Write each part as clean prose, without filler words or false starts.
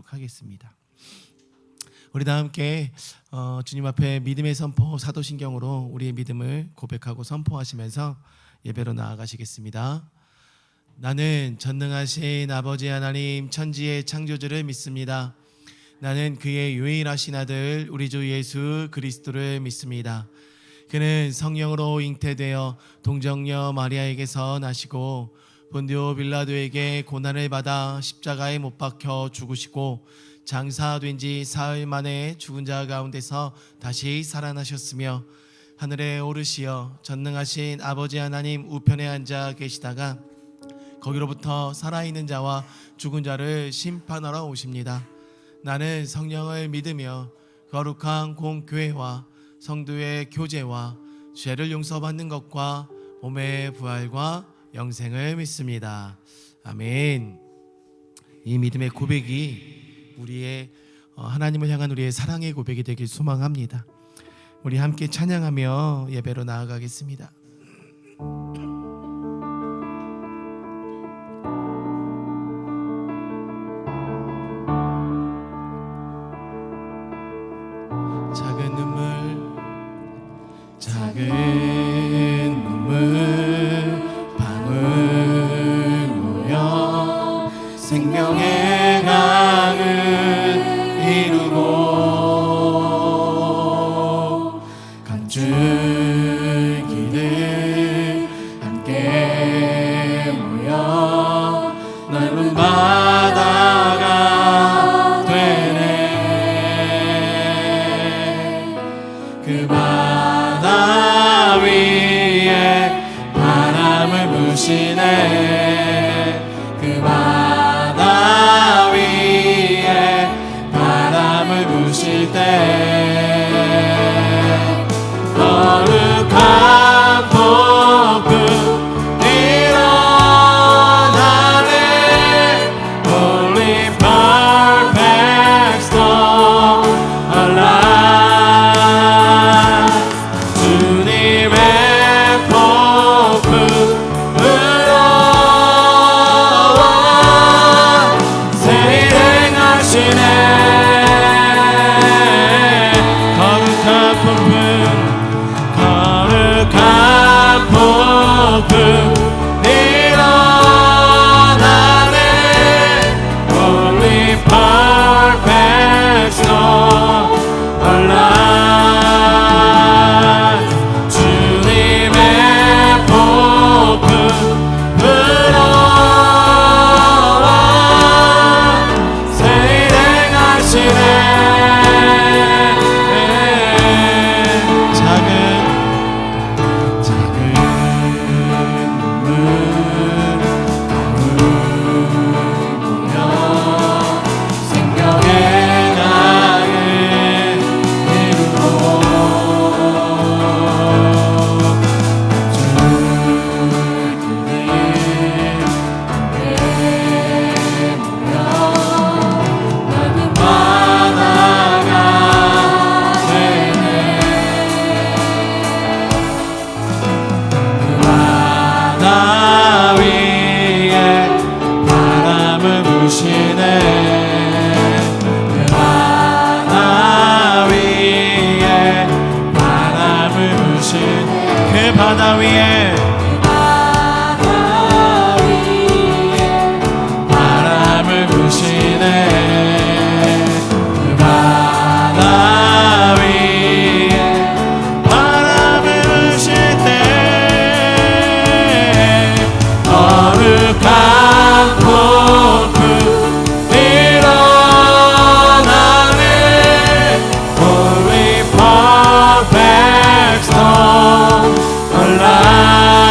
나누도록 하겠습니다. 우리 다 함께 주님 앞에 믿음의 선포 사도신경으로 우리의 믿음을 고백하고 선포하시면서 예배로 나아가시겠습니다. 나는 전능하신 아버지 하나님 천지의 창조주를 믿습니다. 나는 그의 유일하신 아들 우리 주 예수 그리스도를 믿습니다. 그는 성령으로 잉태되어 동정녀 마리아에게서 나시고 본디오 빌라도에게 고난을 받아 십자가에 못 박혀 죽으시고 장사된 지 사흘 만에 죽은 자 가운데서 다시 살아나셨으며 하늘에 오르시어 전능하신 아버지 하나님 우편에 앉아 계시다가 거기로부터 살아있는 자와 죽은 자를 심판하러 오십니다. 나는 성령을 믿으며 거룩한 공교회와 성도의 교제와 죄를 용서받는 것과 몸의 부활과 영생을 믿습니다. 아멘. 이 믿음의 고백이 우리의 하나님을 향한 우리의 사랑의 고백이 되길 소망합니다. 우리 함께 찬양하며 예배로 나아가겠습니다. 작은 눈물 방울 모여 생명의 강을 이루고 강줄기들 함께 모여 넓은 바다가 되네. 그 바다 위에 바람을 부시네. 그 바다 위에 바람을 부실 때 거룩한 폭풍 일어나네. Holy perfect storm alive. 주님의 폭풍으로 새 일행하시네. 거룩한 폭풍 일어나네. Holy perfect storm alive. 주님의 폭풍으로 새 일행하시네. 작은 눈물 방울 모여 생명의 강을 이루고 줄기들 함께 모여 넓은 바다가 되네. 바다 위에 바람을 부시네. 그 바다 위에 바람을 부시네. 그 바다 위에 바람을 부시네. 그 바다 위에 바람을 부실 때 거룩한 폭풍 일어나네. Holy perfect storm alive.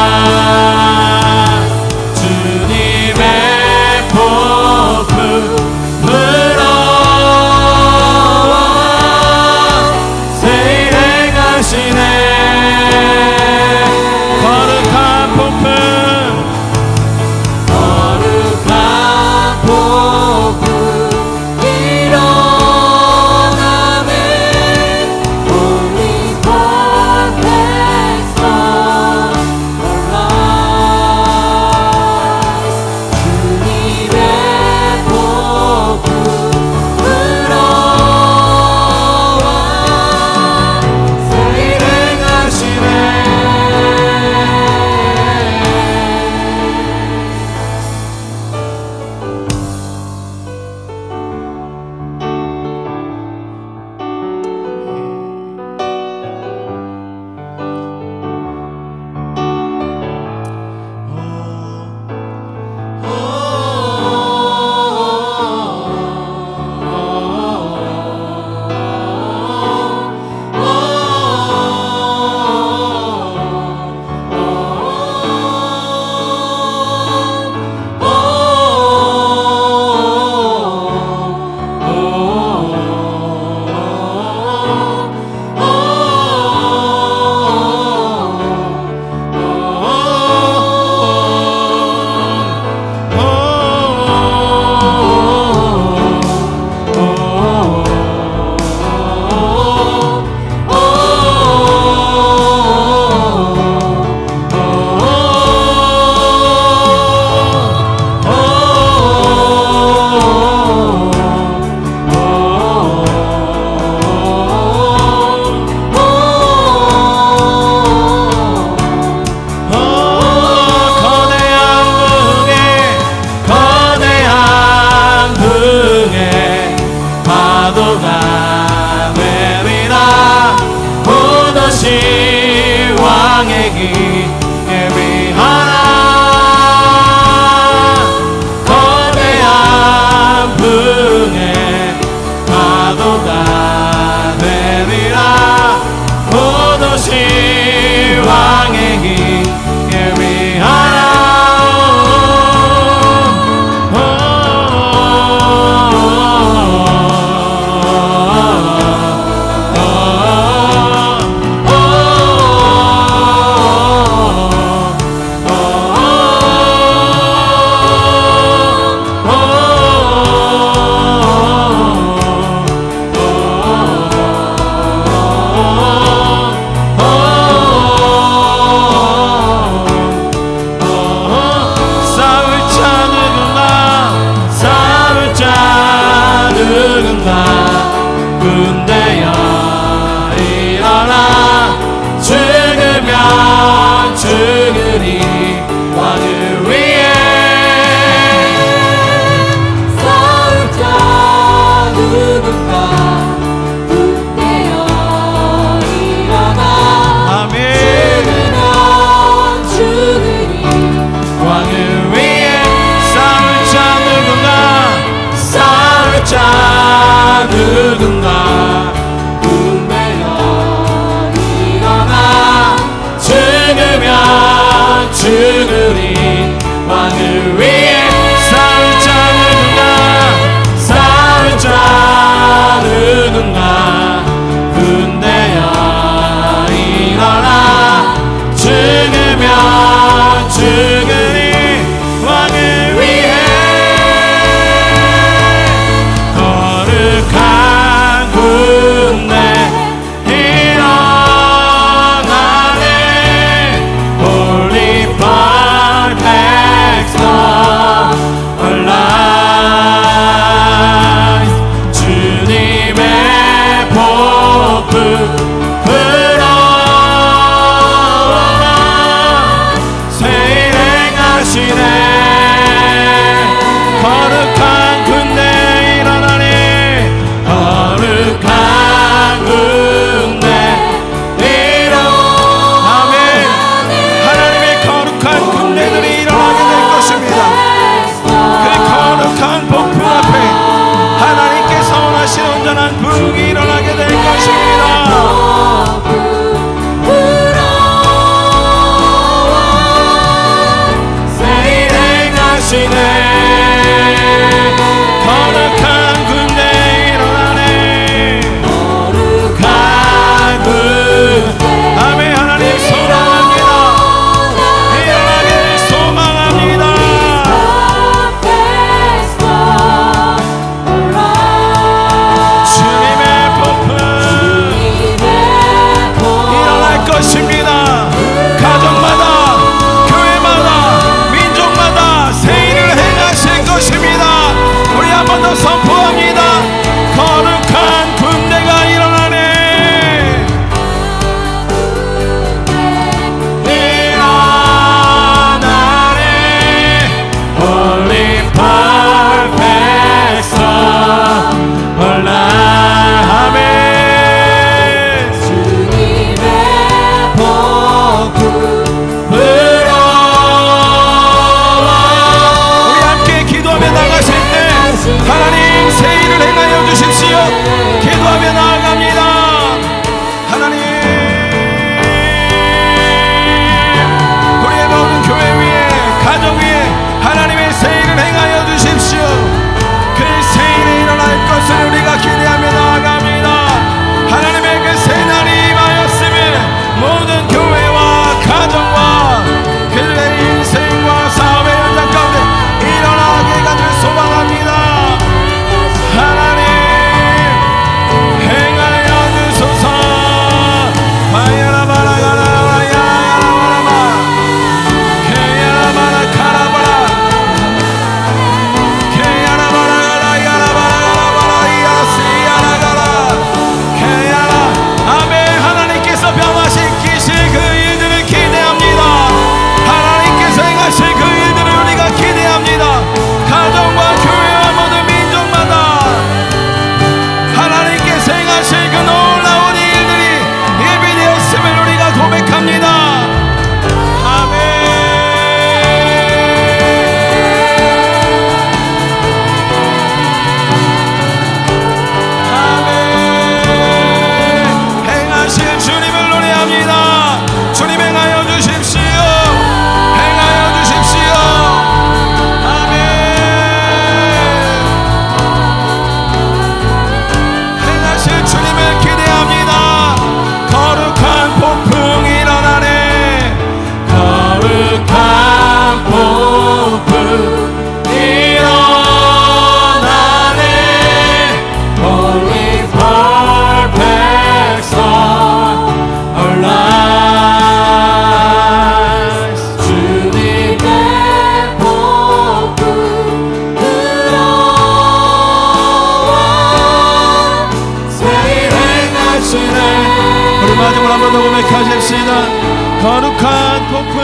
거룩한 폭풍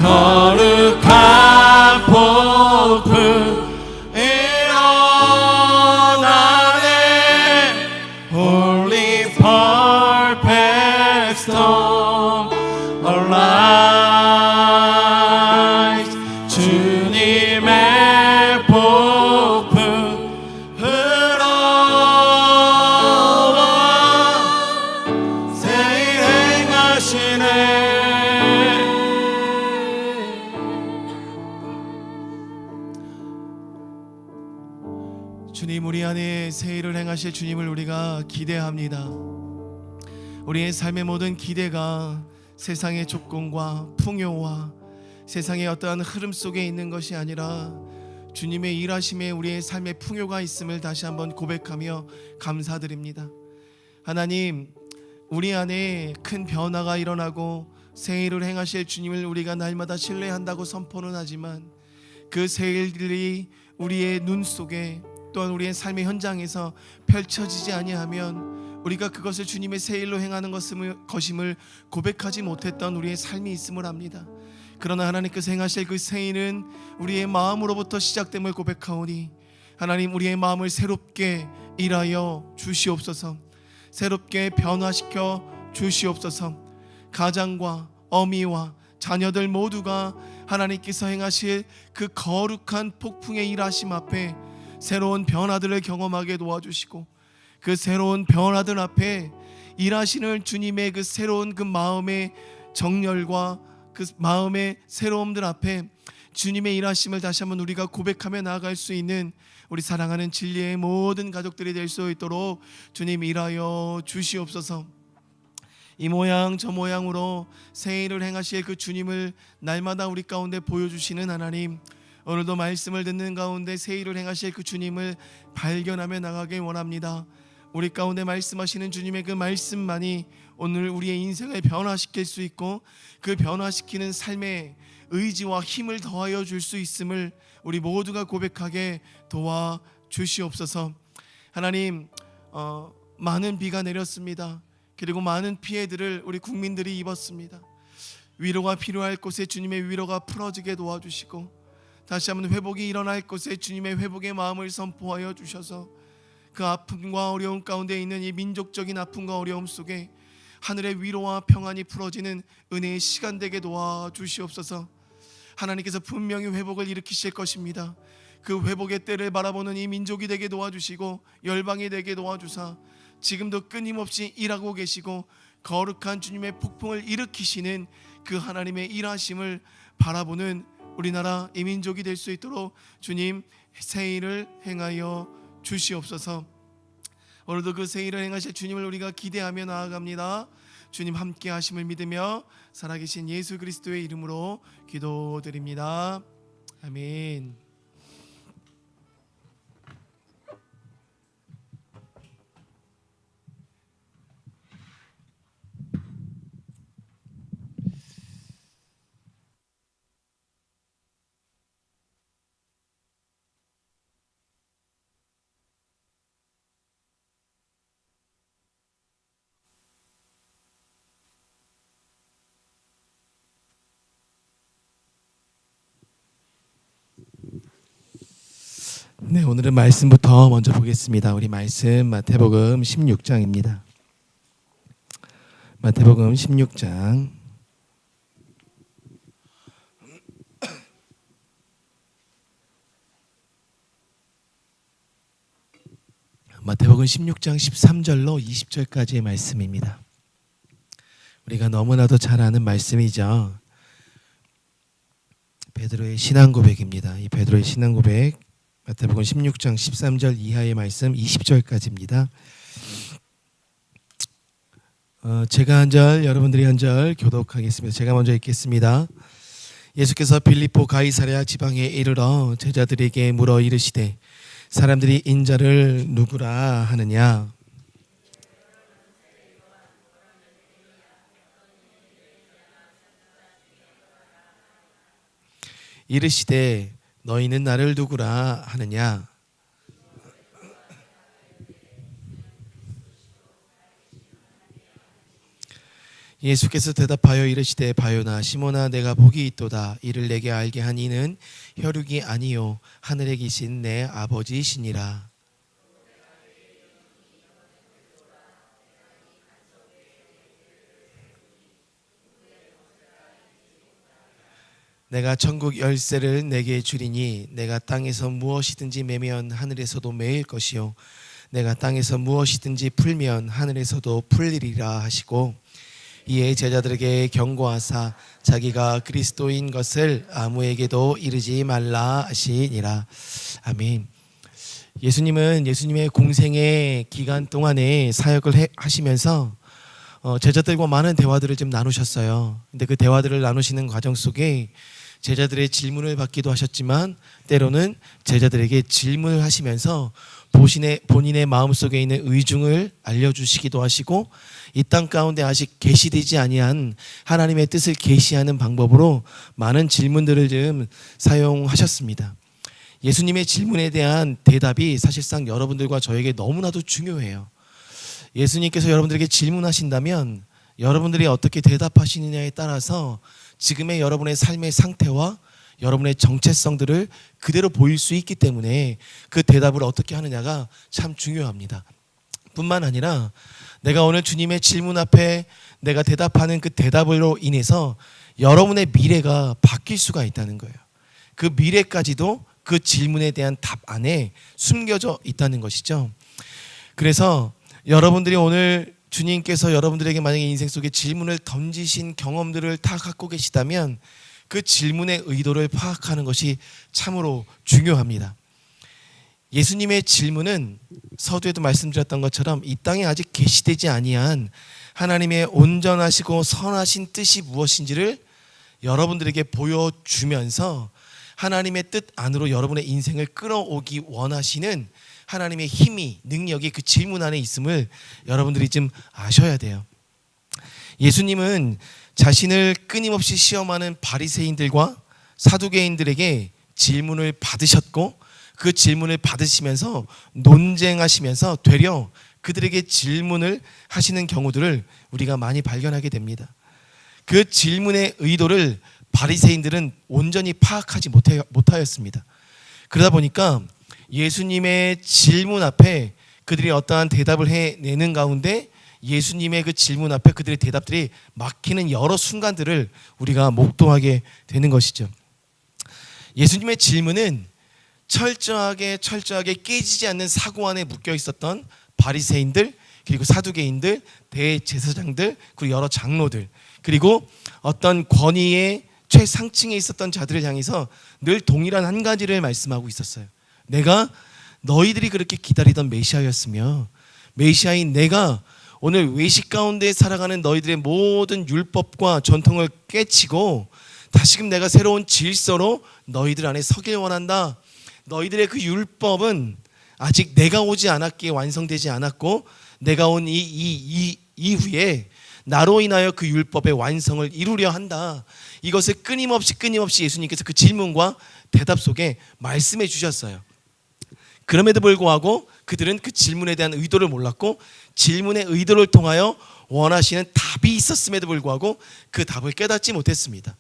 거룩한 폭풍 일어나 주님, 우리 안에 새 일을 행하실 주님을 우리가 기대합니다. 우리의 삶의 모든 기대가 세상의 조건과 풍요와 세상의 어떠한 흐름 속에 있는 것이 아니라 주님의 일하심에 우리의 삶의 풍요가 있음을 다시 한번 고백하며 감사드립니다. 하나님, 우리 안에 큰 변화가 일어나고 새 일을 행하실 주님을 우리가 날마다 신뢰한다고 선포는 하지만 그 새 일들이 우리의 눈 속에 또한 우리의 삶의 현장에서 펼쳐지지 아니하면 우리가 그것을 주님의 새 일로 행하는 것임을 고백하지 못했던 우리의 삶이 있음을 압니다. 그러나 하나님께서 행하실 그 새 일은 우리의 마음으로부터 시작됨을 고백하오니 하나님, 우리의 마음을 새롭게 일하여 주시옵소서. 새롭게 변화시켜 주시옵소서. 가장과 어미와 자녀들 모두가 하나님께서 행하실 그 거룩한 폭풍의 일하심 앞에 새로운 변화들을 경험하게 도와주시고 그 새로운 변화들 앞에 일하시는 주님의 그 새로운 그 마음의 정열과 그 마음의 새로움들 앞에 주님의 일하심을 다시 한번 우리가 고백하며 나아갈 수 있는 우리 사랑하는 진리의 모든 가족들이 될 수 있도록 주님 일하여 주시옵소서. 이 모양 저 모양으로 새 일을 행하실 그 주님을 날마다 우리 가운데 보여주시는 하나님, 오늘도 말씀을 듣는 가운데 새 일을 행하실 그 주님을 발견하며 나가길 원합니다. 우리 가운데 말씀하시는 주님의 그 말씀만이 오늘 우리의 인생을 변화시킬 수 있고 그 변화시키는 삶의 의지와 힘을 더하여 줄 수 있음을 우리 모두가 고백하게 도와주시옵소서. 하나님, 많은 비가 내렸습니다. 그리고 많은 피해들을 우리 국민들이 입었습니다. 위로가 필요할 곳에 주님의 위로가 풀어지게 도와주시고 다시 한번 회복이 일어날 곳에 주님의 회복의 마음을 선포하여 주셔서 그 아픔과 어려움 가운데 있는 이 민족적인 아픔과 어려움 속에 하늘의 위로와 평안이 풀어지는 은혜의 시간 되게 도와주시옵소서. 하나님께서 분명히 회복을 일으키실 것입니다. 그 회복의 때를 바라보는 이 민족이 되게 도와주시고 열방이 되게 도와주사 지금도 끊임없이 일하고 계시고 거룩한 주님의 폭풍을 일으키시는 그 하나님의 일하심을 바라보는 우리나라 이 민족이 될 수 있도록 주님 새 일을 행하여 주시옵소서. 오늘도 그 새 일을 행하실 주님을 우리가 기대하며 나아갑니다. 주님 함께 하심을 믿으며 살아계신 예수 그리스도의 이름으로 기도드립니다. 아멘. 네, 오늘은 말씀부터 먼저 보겠습니다. 우리 말씀 마태복음 16장입니다. 마태복음 16장 마태복음 16장 13절로 20절까지의 말씀입니다. 우리가 너무나도 잘 아는 말씀이죠. 베드로의 신앙 고백입니다. 이 베드로의 신앙 고백 마태복음 16장 13절 이하의 말씀 20절까지입니다. 제가 한 절, 여러분들이 한 절 교독하겠습니다. 제가 먼저 읽겠습니다. 예수께서 빌립보 가이사랴 지방에 이르러 제자들에게 물어 이르시되 사람들이 인자를 누구라 하느냐? 이르시되 너희는 나를 누구라 하느냐? 예수께서 대답하여 이르시되 바요나 시몬아 내가 복이 있도다. 이를 내게 알게 한 이는 혈육이 아니요 하늘에 계신 내 아버지시니라. 내가 천국 열쇠를 내게 주리니 내가 땅에서 무엇이든지 매면 하늘에서도 매일 것이요 내가 땅에서 무엇이든지 풀면 하늘에서도 풀리리라 하시고 이에 제자들에게 경고하사 자기가 그리스도인 것을 아무에게도 이르지 말라 하시니라. 아멘. 예수님은 예수님의 공생의 기간 동안에 사역을 하시면서 제자들과 많은 대화들을 좀 나누셨어요. 근데 그 대화들을 나누시는 과정 속에 제자들의 질문을 받기도 하셨지만 때로는 제자들에게 질문을 하시면서 본인의 마음속에 있는 의중을 알려주시기도 하시고 이 땅 가운데 아직 계시되지 아니한 하나님의 뜻을 계시하는 방법으로 많은 질문들을 좀 사용하셨습니다. 예수님의 질문에 대한 대답이 사실상 여러분들과 저에게 너무나도 중요해요. 예수님께서 여러분들에게 질문하신다면 여러분들이 어떻게 대답하시느냐에 따라서 지금의 여러분의 삶의 상태와 여러분의 정체성들을 그대로 보일 수 있기 때문에 그 대답을 어떻게 하느냐가 참 중요합니다. 뿐만 아니라 내가 오늘 주님의 질문 앞에 내가 대답하는 그 대답으로 인해서 여러분의 미래가 바뀔 수가 있다는 거예요. 그 미래까지도 그 질문에 대한 답 안에 숨겨져 있다는 것이죠. 그래서 여러분들이 오늘 주님께서 여러분들에게 만약에 인생 속에 질문을 던지신 경험들을 다 갖고 계시다면 그 질문의 의도를 파악하는 것이 참으로 중요합니다. 예수님의 질문은 서두에도 말씀드렸던 것처럼 이 땅에 아직 계시되지 아니한 하나님의 온전하시고 선하신 뜻이 무엇인지를 여러분들에게 보여주면서 하나님의 뜻 안으로 여러분의 인생을 끌어오기 원하시는 하나님의 힘이, 능력이 그 질문 안에 있음을 여러분들이 좀 아셔야 돼요. 예수님은 자신을 끊임없이 시험하는 바리새인들과 사두개인들에게 질문을 받으셨고 그 질문을 받으시면서 논쟁하시면서 되려 그들에게 질문을 하시는 경우들을 우리가 많이 발견하게 됩니다. 그 질문의 의도를 바리새인들은 온전히 파악하지 못하였습니다. 그러다 보니까 예수님의 질문 앞에 그들이 어떠한 대답을 해내는 가운데 예수님의 그 질문 앞에 그들의 대답들이 막히는 여러 순간들을 우리가 목도하게 되는 것이죠. 예수님의 질문은 철저하게 깨지지 않는 사고 안에 묶여 있었던 바리새인들, 그리고 사두개인들, 대제사장들, 그리고 여러 장로들, 그리고 어떤 권위의 최상층에 있었던 자들을 향해서 늘 동일한 한 가지를 말씀하고 있었어요. 내가 너희들이 그렇게 기다리던 메시아였으며 메시아인 내가 오늘 외식 가운데 살아가는 너희들의 모든 율법과 전통을 깨치고 다시금 내가 새로운 질서로 너희들 안에 서길 원한다. 너희들의 그 율법은 아직 내가 오지 않았기에 완성되지 않았고 내가 온 이후에 나로 인하여 그 율법의 완성을 이루려 한다. 이것을 끊임없이 예수님께서 그 질문과 대답 속에 말씀해 주셨어요. 그럼에도 불구하고 그들은 그 질문에 대한 의도를 몰랐고 질문의 의도를 통하여 원하시는 답이 있었음에도 불구하고 그 답을 깨닫지 못했습니다.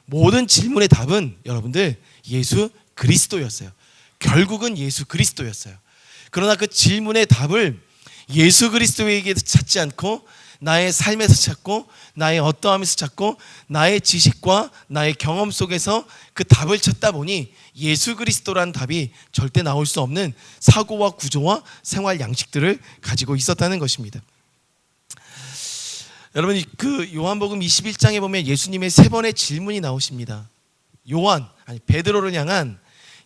모든 질문의 답은 여러분들 예수 그리스도였어요. 결국은 예수 그리스도였어요. 그러나 그 질문의 답을 예수 그리스도에게서 찾지 않고 나의 삶에서 찾고 나의 어떠함에서 찾고 나의 지식과 나의 경험 속에서 그 답을 찾다 보니 예수 그리스도라는 답이 절대 나올 수 없는 사고와 구조와 생활 양식들을 가지고 있었다는 것입니다. 여러분 그 요한복음 21장에 보면 예수님의 세 번의 질문이 나오십니다. 베드로를 향한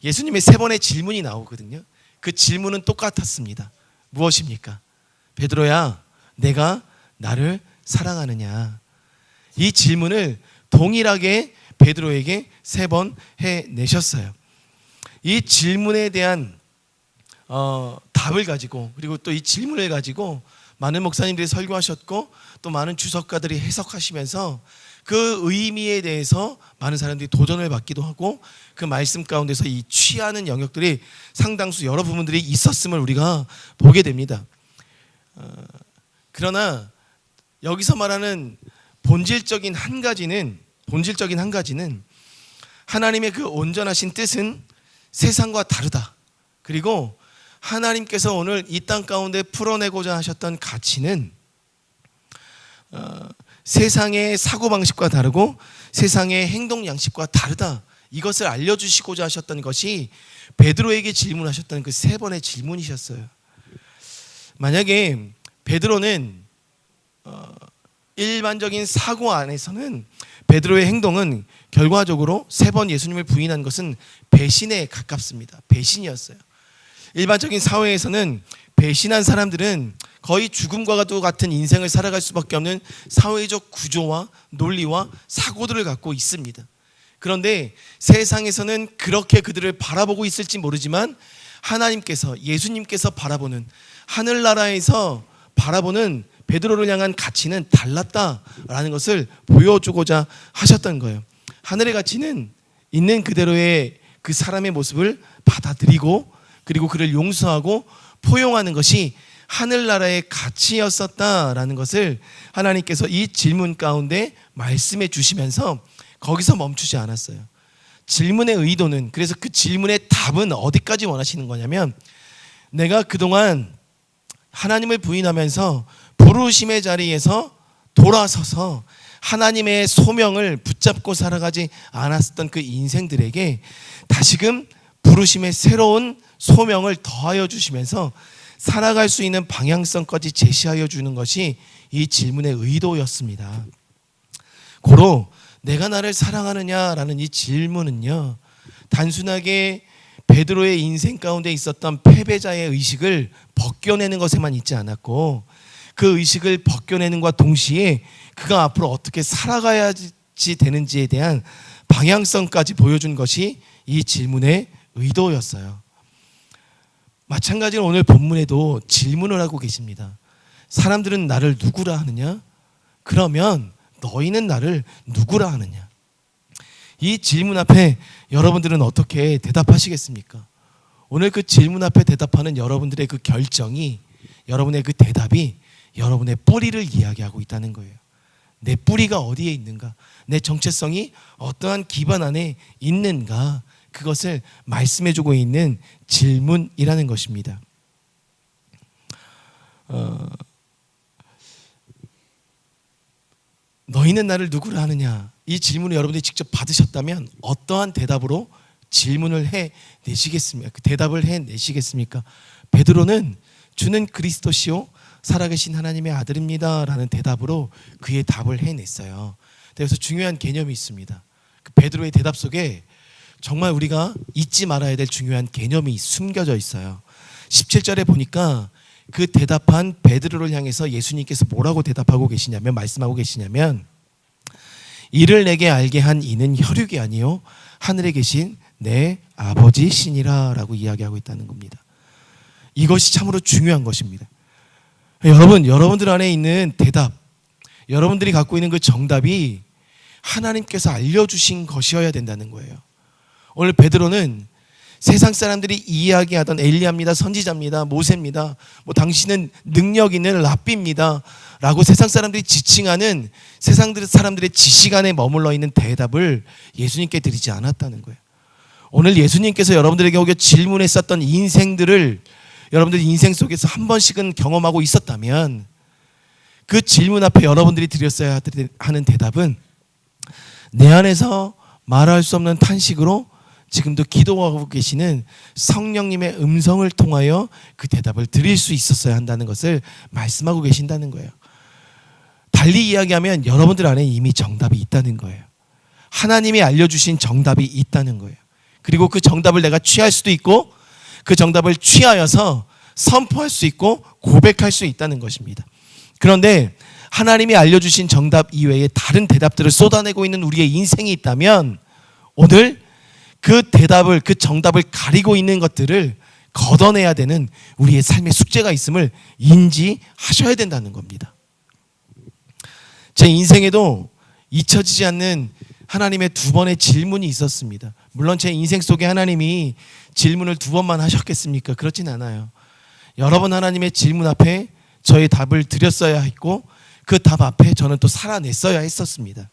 예수님의 세 번의 질문이 나오거든요. 그 질문은 똑같았습니다. 무엇입니까? 베드로야, 내가 나를 사랑하느냐? 이 질문을 동일하게 베드로에게 세 번 해내셨어요. 이 질문에 대한 답을 가지고 그리고 또 이 질문을 가지고 많은 목사님들이 설교하셨고 또 많은 주석가들이 해석하시면서 그 의미에 대해서 많은 사람들이 도전을 받기도 하고 그 말씀 가운데서 이 취하는 영역들이 상당수 여러 부분들이 있었음을 우리가 보게 됩니다. 그러나 여기서 말하는 본질적인 한 가지는 하나님의 그 온전하신 뜻은 세상과 다르다. 그리고 하나님께서 오늘 이 땅 가운데 풀어내고자 하셨던 가치는 세상의 사고방식과 다르고 세상의 행동 양식과 다르다. 이것을 알려주시고자 하셨던 것이 베드로에게 질문하셨던 그 세 번의 질문이셨어요. 만약에 베드로는 일반적인 사고 안에서는 베드로의 행동은 결과적으로 세 번 예수님을 부인한 것은 배신에 가깝습니다. 배신이었어요. 일반적인 사회에서는 배신한 사람들은 거의 죽음과 같은 인생을 살아갈 수밖에 없는 사회적 구조와 논리와 사고들을 갖고 있습니다. 그런데 세상에서는 그렇게 그들을 바라보고 있을지 모르지만 하나님께서, 예수님께서 바라보는, 하늘나라에서 바라보는 베드로를 향한 가치는 달랐다라는 것을 보여주고자 하셨던 거예요. 하늘의 가치는 있는 그대로의 그 사람의 모습을 받아들이고 그리고 그를 용서하고 포용하는 것이 하늘나라의 가치였었다라는 것을 하나님께서 이 질문 가운데 말씀해 주시면서 거기서 멈추지 않았어요. 질문의 의도는, 그래서 그 질문의 답은 어디까지 원하시는 거냐면, 내가 그동안 하나님을 부인하면서 부르심의 자리에서 돌아서서 하나님의 소명을 붙잡고 살아가지 않았던 그 인생들에게 다시금 부르심의 새로운 소명을 더하여 주시면서 살아갈 수 있는 방향성까지 제시하여 주는 것이 이 질문의 의도였습니다. 고로 내가 나를 사랑하느냐라는 이 질문은요, 단순하게 베드로의 인생 가운데 있었던 패배자의 의식을 벗겨내는 것에만 있지 않았고, 그 의식을 벗겨내는과 동시에 그가 앞으로 어떻게 살아가야지 되는지에 대한 방향성까지 보여준 것이 이 질문의 의도였어요. 마찬가지로 오늘 본문에도 질문을 하고 계십니다. 사람들은 나를 누구라 하느냐? 그러면 너희는 나를 누구라 하느냐? 이 질문 앞에 여러분들은 어떻게 대답하시겠습니까? 오늘 그 질문 앞에 대답하는 여러분들의 그 결정이, 여러분의 그 대답이 여러분의 뿌리를 이야기하고 있다는 거예요. 내 뿌리가 어디에 있는가? 내 정체성이 어떠한 기반 안에 있는가? 그것을 말씀해주고 있는 질문이라는 것입니다. 너희는 나를 누구라 하느냐? 이 질문을 여러분들이 직접 받으셨다면 어떠한 대답으로 질문을 해내시겠습니까? 그 대답을 해내시겠습니까? 베드로는 주는 그리스도시요 살아계신 하나님의 아들입니다 라는 대답으로 그의 답을 해냈어요. 그래서 중요한 개념이 있습니다. 그 베드로의 대답 속에 정말 우리가 잊지 말아야 될 중요한 개념이 숨겨져 있어요. 17절에 보니까 그 대답한 베드로를 향해서 예수님께서 뭐라고 대답하고 계시냐면, 말씀하고 계시냐면, 이를 내게 알게 한 이는 혈육이 아니요 하늘에 계신 내 아버지시니라 라고 이야기하고 있다는 겁니다. 이것이 참으로 중요한 것입니다. 여러분들 안에 있는 대답, 여러분들이 갖고 있는 그 정답이 하나님께서 알려주신 것이어야 된다는 거예요. 오늘 베드로는 세상 사람들이 이야기하던 엘리야입니다, 선지자입니다, 모세입니다, 당신은 능력 있는 랍비입니다 라고 세상 사람들이 지칭하는 세상 사람들의 지식 안에 머물러 있는 대답을 예수님께 드리지 않았다는 거예요. 오늘 예수님께서 여러분들에게 오게 질문했었던 인생들을 여러분들이 인생 속에서 한 번씩은 경험하고 있었다면, 그 질문 앞에 여러분들이 드렸어야 하는 대답은 내 안에서 말할 수 없는 탄식으로 지금도 기도하고 계시는 성령님의 음성을 통하여 그 대답을 드릴 수 있었어야 한다는 것을 말씀하고 계신다는 거예요. 달리 이야기하면 여러분들 안에 이미 정답이 있다는 거예요. 하나님이 알려주신 정답이 있다는 거예요. 그리고 그 정답을 내가 취할 수도 있고 그 정답을 취하여서 선포할 수 있고 고백할 수 있다는 것입니다. 그런데 하나님이 알려주신 정답 이외에 다른 대답들을 쏟아내고 있는 우리의 인생이 있다면, 오늘 그 대답을, 그 정답을 가리고 있는 것들을 걷어내야 되는 우리의 삶의 숙제가 있음을 인지하셔야 된다는 겁니다. 제 인생에도 잊혀지지 않는 하나님의 두 번의 질문이 있었습니다. 물론 제 인생 속에 하나님이 질문을 두 번만 하셨겠습니까? 그렇진 않아요. 여러 번 하나님의 질문 앞에 저의 답을 드렸어야 했고, 그 답 앞에 저는 또 살아냈어야 했었습니다.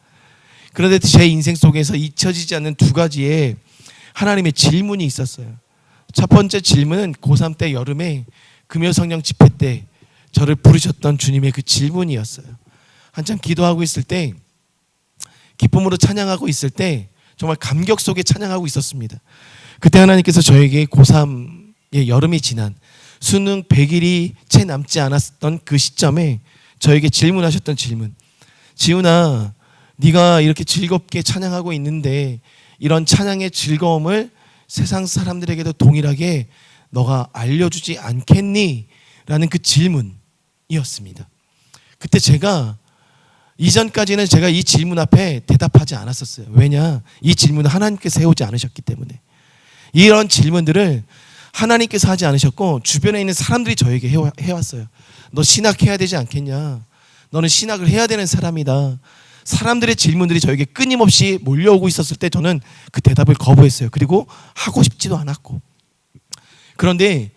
그런데 제 인생 속에서 잊혀지지 않는 두 가지의 하나님의 질문이 있었어요. 첫 번째 질문은 고3 때 여름에 금요성령 집회 때 저를 부르셨던 주님의 그 질문이었어요. 한참 기도하고 있을 때, 기쁨으로 찬양하고 있을 때 정말 감격 속에 찬양하고 있었습니다. 그때 하나님께서 저에게 고3의 여름이 지난 수능 100일이 채 남지 않았던 그 시점에 저에게 질문하셨던 질문, 지훈아, 네가 이렇게 즐겁게 찬양하고 있는데 이런 찬양의 즐거움을 세상 사람들에게도 동일하게 너가 알려주지 않겠니? 라는 그 질문이었습니다. 그때 제가 이전까지는 제가 이 질문 앞에 대답하지 않았었어요. 왜냐? 이 질문을 하나님께서 해오지 않으셨기 때문에. 이런 질문들을 하나님께서 하지 않으셨고 주변에 있는 사람들이 저에게 해왔어요. 너 신학해야 되지 않겠냐? 너는 신학을 해야 되는 사람이다. 사람들의 질문들이 저에게 끊임없이 몰려오고 있었을 때 저는 그 대답을 거부했어요. 그리고 하고 싶지도 않았고. 그런데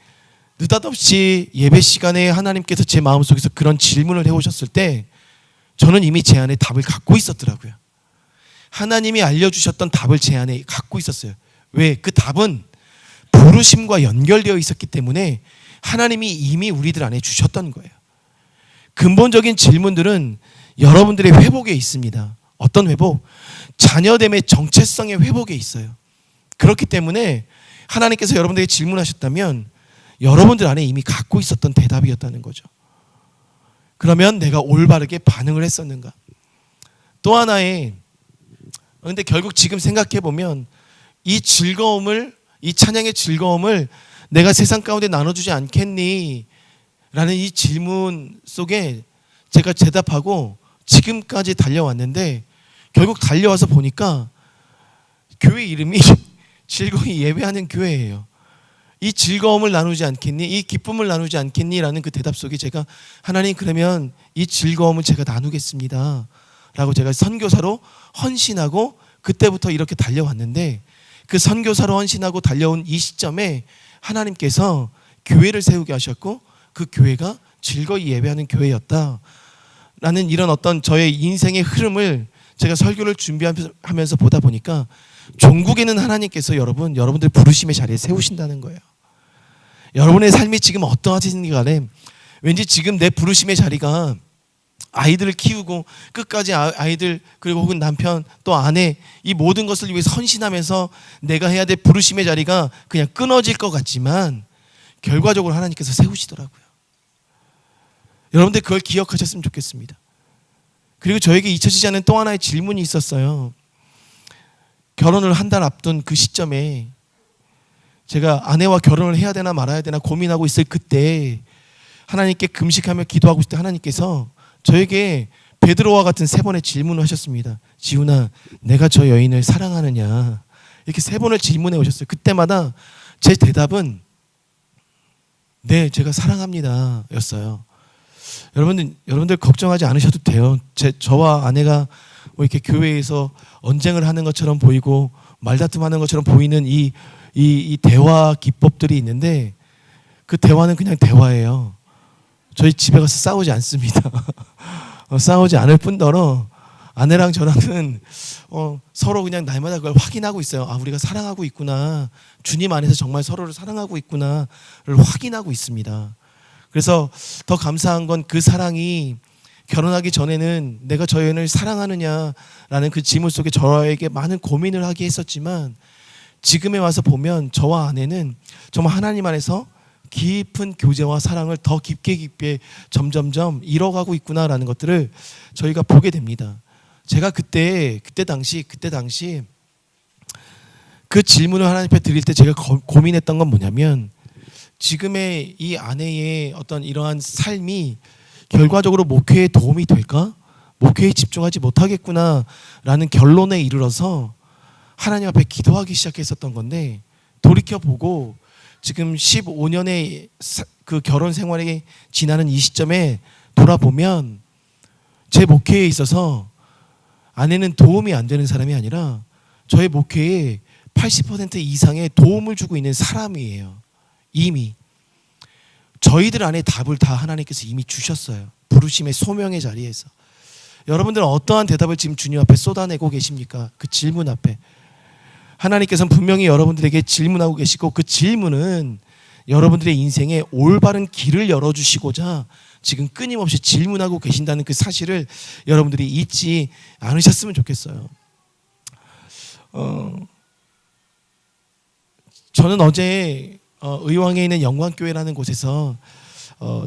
느닷없이 예배 시간에 하나님께서 제 마음속에서 그런 질문을 해오셨을 때 저는 이미 제 안에 답을 갖고 있었더라고요. 하나님이 알려주셨던 답을 제 안에 갖고 있었어요. 왜? 그 답은 부르심과 연결되어 있었기 때문에 하나님이 이미 우리들 안에 주셨던 거예요. 근본적인 질문들은 여러분들의 회복에 있습니다. 어떤 회복? 자녀됨의 정체성의 회복에 있어요. 그렇기 때문에 하나님께서 여러분들에게 질문하셨다면 여러분들 안에 이미 갖고 있었던 대답이었다는 거죠. 그러면 내가 올바르게 반응을 했었는가? 또 하나의, 근데 결국 지금 생각해보면 이 즐거움을, 이 찬양의 즐거움을 내가 세상 가운데 나눠주지 않겠니? 라는 이 질문 속에 제가 대답하고 지금까지 달려왔는데 결국 달려와서 보니까 교회 이름이 즐거이 예배하는 교회예요. 이 즐거움을 나누지 않겠니? 이 기쁨을 나누지 않겠니? 라는 그 대답 속에 제가 하나님 그러면 이 즐거움을 제가 나누겠습니다. 라고 제가 선교사로 헌신하고 그때부터 이렇게 달려왔는데 그 선교사로 헌신하고 달려온 이 시점에 하나님께서 교회를 세우게 하셨고 그 교회가 즐거이 예배하는 교회였다. 라는 이런 어떤 저의 인생의 흐름을 제가 설교를 준비하면서 보다 보니까 종국에는 하나님께서 여러분들 부르심의 자리에 세우신다는 거예요. 여러분의 삶이 지금 어떠하신지 간에 왠지 지금 내 부르심의 자리가 아이들을 키우고 끝까지 아이들 그리고 혹은 남편 또 아내 이 모든 것을 위해서 헌신하면서 내가 해야 될 부르심의 자리가 그냥 끊어질 것 같지만 결과적으로 하나님께서 세우시더라고요. 여러분들 그걸 기억하셨으면 좋겠습니다. 그리고 저에게 잊혀지지 않는 또 하나의 질문이 있었어요. 결혼을 한 달 앞둔 그 시점에 제가 아내와 결혼을 해야 되나 말아야 되나 고민하고 있을 그때 하나님께 금식하며 기도하고 있을 때 하나님께서 저에게 베드로와 같은 3번의 질문을 하셨습니다. 지훈아, 내가 저 여인을 사랑하느냐? 이렇게 3번을 질문해 오셨어요. 그때마다 제 대답은 네, 제가 사랑합니다 였어요. 여러분들 걱정하지 않으셔도 돼요. 저와 아내가 뭐 이렇게 교회에서 언쟁을 하는 것처럼 보이고 말다툼하는 것처럼 보이는 이 대화 기법들이 있는데 그 대화는 그냥 대화예요. 저희 집에 가서 싸우지 않습니다. 싸우지 않을 뿐더러 아내랑 저랑은 서로 그냥 날마다 그걸 확인하고 있어요. 아, 우리가 사랑하고 있구나. 주님 안에서 정말 서로를 사랑하고 있구나를 확인하고 있습니다. 그래서 더 감사한 건 그 사랑이 결혼하기 전에는 내가 저 여인을 사랑하느냐라는 그 질문 속에 저에게 많은 고민을 하게 했었지만 지금에 와서 보면 저와 아내는 정말 하나님 안에서 깊은 교제와 사랑을 더 깊게 점점점 이뤄가고 있구나라는 것들을 저희가 보게 됩니다. 제가 그때 당시 그 질문을 하나님 앞에 드릴 때 제가 고민했던 건 뭐냐면 지금의 이 아내의 어떤 이러한 삶이 결과적으로 목회에 도움이 될까? 목회에 집중하지 못하겠구나라는 결론에 이르러서 하나님 앞에 기도하기 시작했었던 건데 돌이켜보고 지금 15년의 그 결혼 생활이 지나는 이 시점에 돌아보면 제 목회에 있어서 아내는 도움이 안 되는 사람이 아니라 저의 목회에 80% 이상의 도움을 주고 있는 사람이에요. 이미 저희들 안에 답을 다 하나님께서 이미 주셨어요. 부르심의 소명의 자리에서. 여러분들은 어떠한 대답을 지금 주님 앞에 쏟아내고 계십니까? 그 질문 앞에 하나님께서는 분명히 여러분들에게 질문하고 계시고 그 질문은 여러분들의 인생에 올바른 길을 열어주시고자 지금 끊임없이 질문하고 계신다는 그 사실을 여러분들이 잊지 않으셨으면 좋겠어요. 저는 어제 의왕에 있는 영광교회라는 곳에서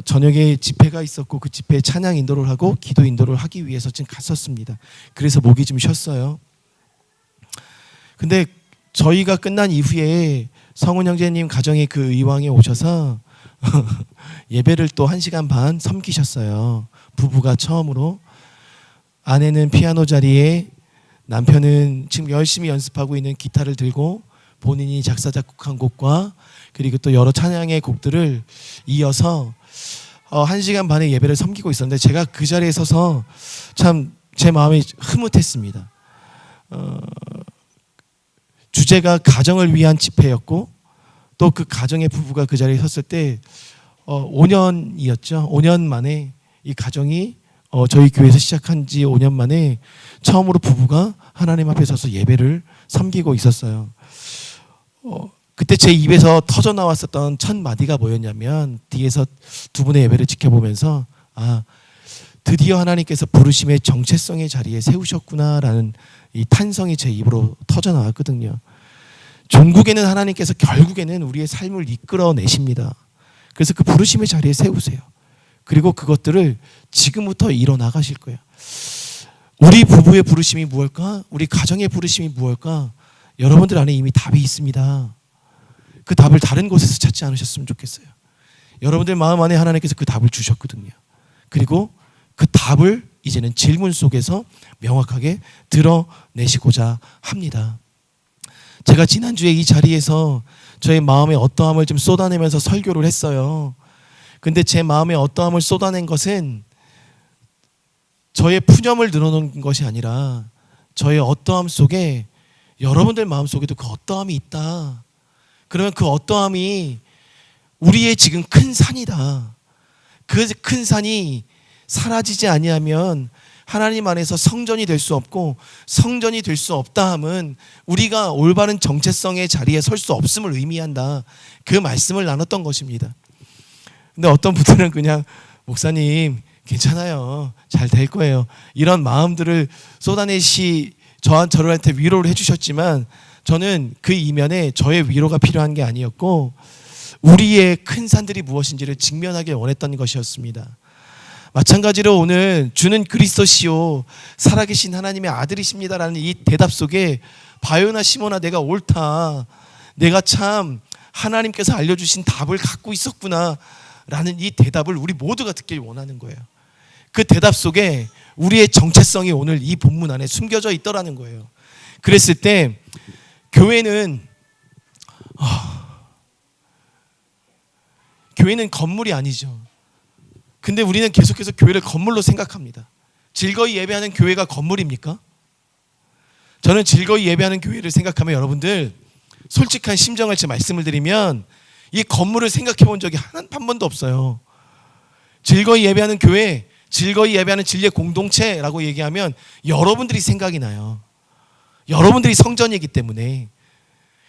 저녁에 집회가 있었고 그 집회에 찬양 인도를 하고 기도 인도를 하기 위해서 지금 갔었습니다. 그래서 목이 좀 쉬었어요. 근데 저희가 끝난 이후에 성훈 형제님 가정에 그 의왕에 오셔서 예배를 또 1시간 반 섬기셨어요. 부부가 처음으로. 아내는 피아노 자리에, 남편은 지금 열심히 연습하고 있는 기타를 들고 본인이 작사 작곡한 곡과 그리고 또 여러 찬양의 곡들을 이어서 1시간 반의 예배를 섬기고 있었는데, 제가 그 자리에 서서 참 제 마음이 흐뭇했습니다. 주제가 가정을 위한 집회였고, 또 그 가정의 부부가 그 자리에 섰을 때 5년이었죠. 5년 만에 이 가정이 저희 교회에서 시작한 지 5년 만에 처음으로 부부가 하나님 앞에 서서 예배를 섬기고 있었어요. 그때 제 입에서 터져 나왔었던 첫 마디가 뭐였냐면, 뒤에서 두 분의 예배를 지켜보면서 드디어 하나님께서 부르심의 정체성의 자리에 세우셨구나라는 이 탄성이 제 입으로 터져 나왔거든요. 종국에는 하나님께서 결국에는 우리의 삶을 이끌어내십니다. 그래서 그 부르심의 자리에 세우세요. 그리고 그것들을 지금부터 이뤄나가실 거예요. 우리 부부의 부르심이 무엇일까? 우리 가정의 부르심이 무엇일까? 여러분들 안에 이미 답이 있습니다. 그 답을 다른 곳에서 찾지 않으셨으면 좋겠어요. 여러분들 마음 안에 하나님께서 그 답을 주셨거든요. 그리고 그 답을 이제는 질문 속에서 명확하게 드러내시고자 합니다. 제가 지난주에 이 자리에서 저의 마음에 어떠함을 좀 쏟아내면서 설교를 했어요. 근데 제 마음에 어떠함을 쏟아낸 것은 저의 푸념을 늘어놓은 것이 아니라, 저의 어떠함 속에 여러분들 마음 속에도 그 어떠함이 있다. 그러면 그 어떠함이 우리의 지금 큰 산이다. 그 큰 산이 사라지지 아니하면 하나님 안에서 성전이 될 수 없고, 성전이 될 수 없다 함은 우리가 올바른 정체성의 자리에 설 수 없음을 의미한다. 그 말씀을 나눴던 것입니다. 근데 어떤 분들은 그냥 목사님 괜찮아요, 잘 될 거예요, 이런 마음들을 저한테 위로를 해주셨지만, 저는 그 이면에 저의 위로가 필요한 게 아니었고, 우리의 큰 산들이 무엇인지를 직면하길 원했던 것이었습니다. 마찬가지로 오늘 주는 그리스도시요 살아계신 하나님의 아들이십니다라는 이 대답 속에, 바요나 시모나 내가 옳다, 내가 참 하나님께서 알려주신 답을 갖고 있었구나 라는 이 대답을 우리 모두가 듣길 원하는 거예요. 그 대답 속에 우리의 정체성이 오늘 이 본문 안에 숨겨져 있더라는 거예요. 그랬을 때 교회는 건물이 아니죠. 근데 우리는 계속해서 교회를 건물로 생각합니다. 즐거이 예배하는 교회가 건물입니까? 저는 즐거이 예배하는 교회를 생각하면, 여러분들 솔직한 심정을 제 말씀을 드리면, 이 건물을 생각해 본 적이 한 번도 없어요. 즐거이 예배하는 교회, 즐거이 예배하는 진리의 공동체라고 얘기하면 여러분들이 생각이 나요. 여러분들이 성전이기 때문에.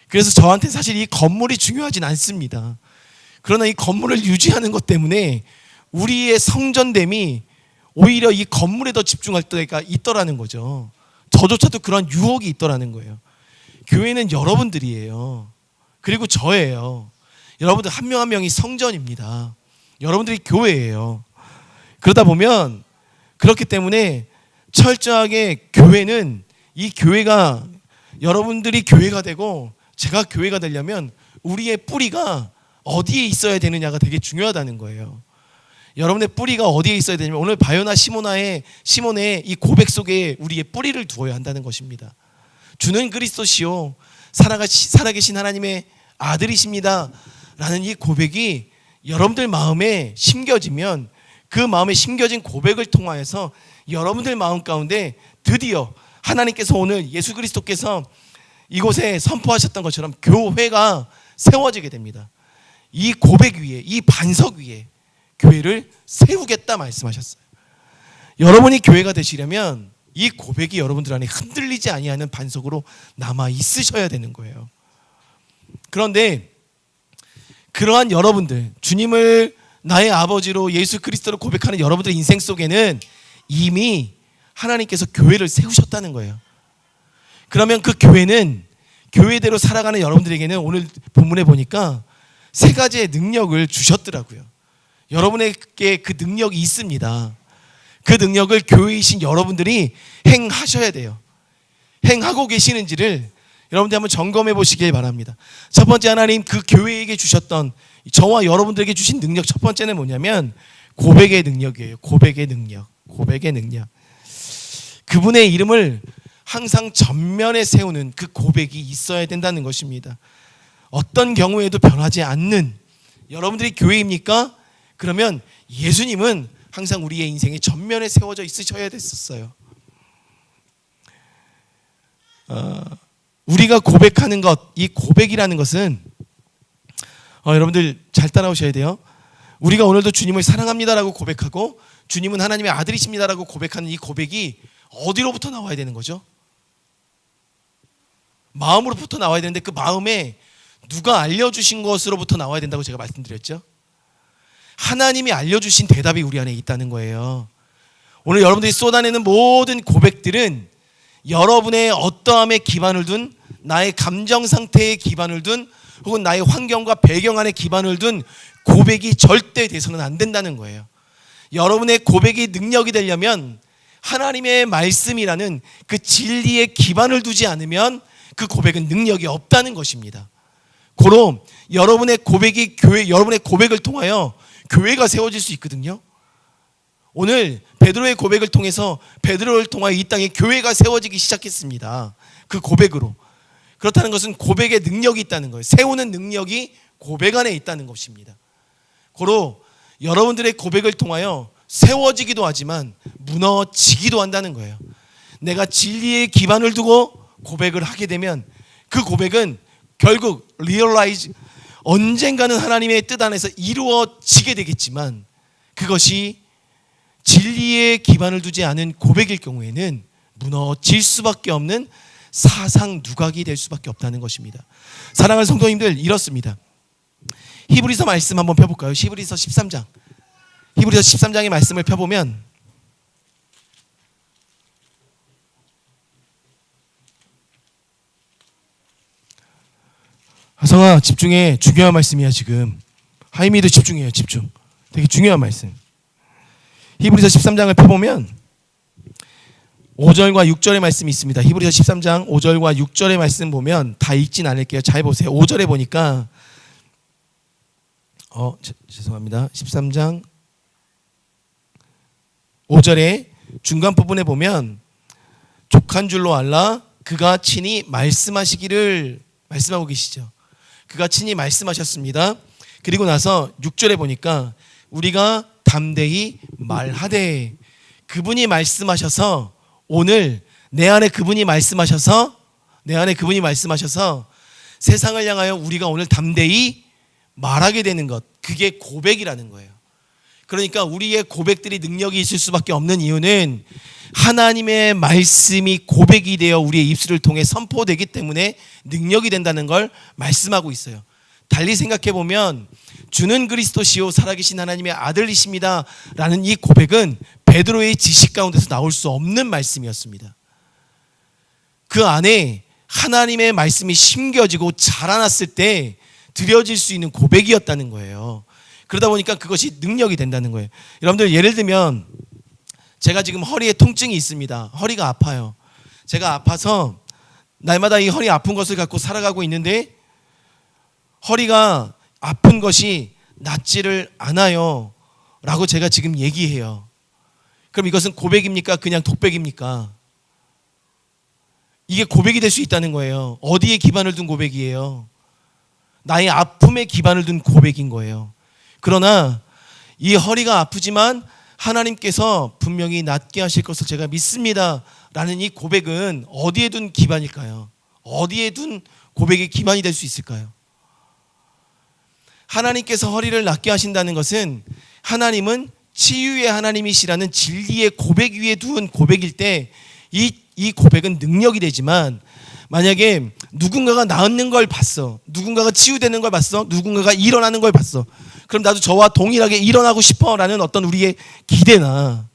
그래서 저한테 사실 이 건물이 중요하진 않습니다. 그러나 이 건물을 유지하는 것 때문에 우리의 성전됨이 오히려 이 건물에 더 집중할 때가 있더라는 거죠. 저조차도 그런 유혹이 있더라는 거예요. 교회는 여러분들이에요. 그리고 저예요. 여러분들 한 명 한 명이 성전입니다. 여러분들이 교회예요. 그러다 보면, 그렇기 때문에 철저하게 교회는, 이 교회가, 여러분들이 교회가 되고 제가 교회가 되려면 우리의 뿌리가 어디에 있어야 되느냐가 되게 중요하다는 거예요. 여러분의 뿌리가 어디에 있어야 되냐면, 오늘 바요나 시몬의 이 고백 속에 우리의 뿌리를 두어야 한다는 것입니다. 주는 그리스도시요 살아계신 하나님의 아들이십니다 라는 이 고백이 여러분들 마음에 심겨지면, 그 마음에 심겨진 고백을 통하여서 여러분들 마음 가운데 드디어 하나님께서, 오늘 예수 그리스도께서 이곳에 선포하셨던 것처럼 교회가 세워지게 됩니다. 이 고백 위에, 이 반석 위에 교회를 세우겠다 말씀하셨어요. 여러분이 교회가 되시려면 이 고백이 여러분들 안에 흔들리지 아니하는 반석으로 남아 있으셔야 되는 거예요. 그런데 그러한 여러분들, 주님을 나의 아버지로 예수 그리스도를 고백하는 여러분들의 인생 속에는 이미 하나님께서 교회를 세우셨다는 거예요. 그러면 그 교회는, 교회대로 살아가는 여러분들에게는 오늘 본문에 보니까 3가지의 능력을 주셨더라고요. 여러분에게 그 능력이 있습니다. 그 능력을 교회이신 여러분들이 행하셔야 돼요. 행하고 계시는지를 여러분들 한번 점검해 보시길 바랍니다. 첫 번째, 하나님 그 교회에게 주셨던, 저와 여러분들에게 주신 능력 첫 번째는 뭐냐면 고백의 능력이에요. 고백의 능력. 그분의 이름을 항상 전면에 세우는 그 고백이 있어야 된다는 것입니다. 어떤 경우에도 변하지 않는, 여러분들이 교회입니까? 그러면 예수님은 항상 우리의 인생의 전면에 세워져 있으셔야 됐었어요. 우리가 고백하는 것, 이 고백이라는 것은 여러분들 잘 따라오셔야 돼요. 우리가 오늘도 주님을 사랑합니다라고 고백하고 주님은 하나님의 아들이십니다라고 고백하는 이 고백이 어디로부터 나와야 되는 거죠? 마음으로부터 나와야 되는데, 그 마음에 누가 알려주신 것으로부터 나와야 된다고 제가 말씀드렸죠. 하나님이 알려주신 대답이 우리 안에 있다는 거예요. 오늘 여러분들이 쏟아내는 모든 고백들은 여러분의 어떠함에 기반을 둔, 나의 감정 상태에 기반을 둔, 혹은 나의 환경과 배경 안에 기반을 둔 고백이 절대 돼서는 안 된다는 거예요. 여러분의 고백이 능력이 되려면 하나님의 말씀이라는 그 진리에 기반을 두지 않으면 그 고백은 능력이 없다는 것입니다. 고로 여러분의 고백이 여러분의 고백을 통하여 교회가 세워질 수 있거든요. 오늘 베드로의 고백을 통해서, 베드로를 통하여 이 땅에 교회가 세워지기 시작했습니다. 그 고백으로. 그렇다는 것은 고백의 능력이 있다는 거예요. 세우는 능력이 고백 안에 있다는 것입니다. 고로 여러분들의 고백을 통하여 세워지기도 하지만 무너지기도 한다는 거예요. 내가 진리에 기반을 두고 고백을 하게 되면 그 고백은 결국 realize, 언젠가는 하나님의 뜻 안에서 이루어지게 되겠지만, 그것이 진리에 기반을 두지 않은 고백일 경우에는 무너질 수밖에 없는 사상 누각이 될 수밖에 없다는 것입니다. 사랑하는 성도님들, 이렇습니다. 히브리서 말씀 한번 펴볼까요? 히브리서 13장. 히브리서 13장의 말씀을 펴보면 하성아 집중해. 중요한 말씀이야 지금. 하이미도 집중해요. 집중. 되게 중요한 말씀. 히브리서 13장을 펴보면 5절과 6절의 말씀이 있습니다. 히브리서 13장 5절과 6절의 말씀 보면, 다 읽진 않을게요. 잘 보세요. 5절에 보니까 죄송합니다. 13장 5절에 중간 부분에 보면 족한 줄로 알라 그가 친히 말씀하시기를 말씀하고 계시죠. 그가 친히 말씀하셨습니다. 그리고 나서 6절에 보니까 우리가 담대히 말하되, 그분이 말씀하셔서, 오늘 내 안에 그분이 말씀하셔서 세상을 향하여 우리가 오늘 담대히 말하게 되는 것, 그게 고백이라는 거예요. 그러니까 우리의 고백들이 능력이 있을 수밖에 없는 이유는 하나님의 말씀이 고백이 되어 우리의 입술을 통해 선포되기 때문에 능력이 된다는 걸 말씀하고 있어요. 달리 생각해 보면 주는 그리스도시요 살아계신 하나님의 아들이십니다 라는 이 고백은 베드로의 지식 가운데서 나올 수 없는 말씀이었습니다. 그 안에 하나님의 말씀이 심겨지고 자라났을 때 드려질 수 있는 고백이었다는 거예요. 그러다 보니까 그것이 능력이 된다는 거예요. 여러분들, 예를 들면 제가 지금 허리에 통증이 있습니다. 허리가 아파요. 제가 아파서 날마다 이 허리 아픈 것을 갖고 살아가고 있는데 허리가 아픈 것이 낫지를 않아요 라고 제가 지금 얘기해요. 그럼 이것은 고백입니까? 그냥 독백입니까? 이게 고백이 될 수 있다는 거예요. 어디에 기반을 둔 고백이에요? 나의 아픔에 기반을 둔 고백인 거예요. 그러나 이 허리가 아프지만 하나님께서 분명히 낫게 하실 것을 제가 믿습니다 라는 이 고백은 어디에 둔 기반일까요? 어디에 둔 고백의 기반이 될 수 있을까요? 하나님께서 허리를 낫게 하신다는 것은 하나님은 치유의 하나님이시라는 진리의 고백 위에 둔 고백일 때 이 고백은 능력이 되지만, 만약에 누군가가 낫는 걸 봤어, 누군가가 치유되는 걸 봤어, 누군가가 일어나는 걸 봤어, 그럼 나도 저와 동일하게 일어나고 싶어 라는 어떤 우리의 기대나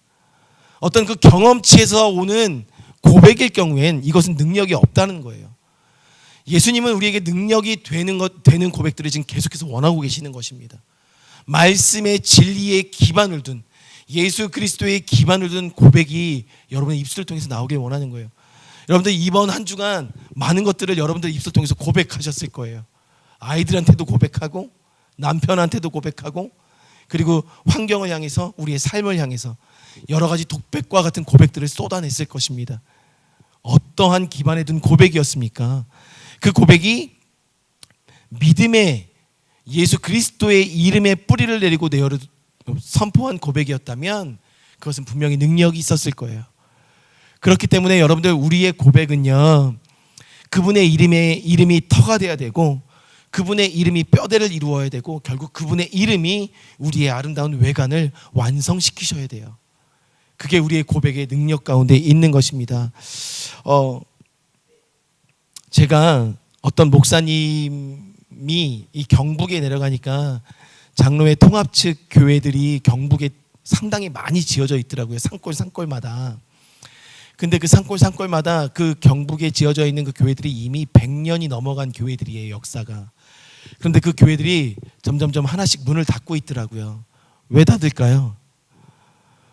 어떤 그 경험치에서 오는 고백일 경우엔 이것은 능력이 없다는 거예요. 예수님은 우리에게 능력이 되는 고백들을 지금 계속해서 원하고 계시는 것입니다. 말씀의 진리에 기반을 둔, 예수 그리스도의 기반을 둔 고백이 여러분의 입술을 통해서 나오길 원하는 거예요. 여러분들 이번 한 주간 많은 것들을 여러분들 입술 통해서 고백하셨을 거예요. 아이들한테도 고백하고 남편한테도 고백하고 그리고 환경을 향해서 우리의 삶을 향해서 여러 가지 독백과 같은 고백들을 쏟아냈을 것입니다. 어떠한 기반에 둔 고백이었습니까? 그 고백이 믿음의 예수 그리스도의 이름에 뿌리를 내리고 선포한 고백이었다면 그것은 분명히 능력이 있었을 거예요. 그렇기 때문에 여러분들 우리의 고백은요, 그분의 이름이 터가 돼야 되고 그분의 이름이 뼈대를 이루어야 되고 결국 그분의 이름이 우리의 아름다운 외관을 완성시키셔야 돼요. 그게 우리의 고백의 능력 가운데 있는 것입니다. 제가 어떤 목사님이 이 경북에 내려가니까 장로회 통합 측 교회들이 경북에 상당히 많이 지어져 있더라고요. 산골마다. 근데 그 산골마다 그 경북에 지어져 있는 그 교회들이 이미 100년이 넘어간 교회들이에요, 역사가. 그런데 그 교회들이 점점점 하나씩 문을 닫고 있더라고요. 왜 닫을까요?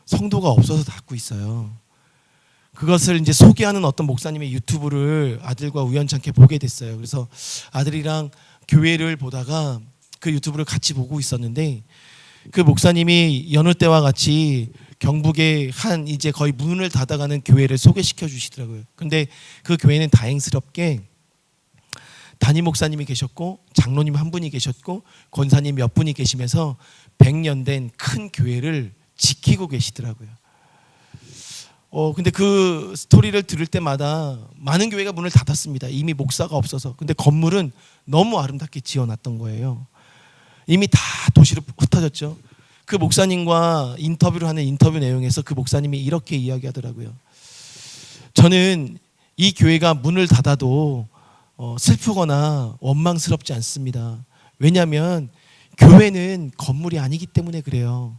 성도가 없어서 닫고 있어요. 그것을 이제 소개하는 어떤 목사님의 유튜브를 아들과 우연찮게 보게 됐어요. 그래서 아들이랑 교회를 보다가 그 유튜브를 같이 보고 있었는데 그 목사님이 여느 때와 같이 경북의 한 이제 거의 문을 닫아가는 교회를 소개시켜 주시더라고요. 근데 그 교회는 다행스럽게 담임 목사님이 계셨고 장로님 한 분이 계셨고 권사님 몇 분이 계시면서 100년 된 큰 교회를 지키고 계시더라고요. 근데 그 스토리를 들을 때마다 많은 교회가 문을 닫았습니다. 이미 목사가 없어서. 근데 건물은 너무 아름답게 지어놨던 거예요. 이미 다 도시로 흩어졌죠. 그 목사님과 인터뷰를 하는 인터뷰 내용에서 그 목사님이 이렇게 이야기하더라고요. 저는 이 교회가 문을 닫아도 슬프거나 원망스럽지 않습니다. 왜냐하면 교회는 건물이 아니기 때문에 그래요.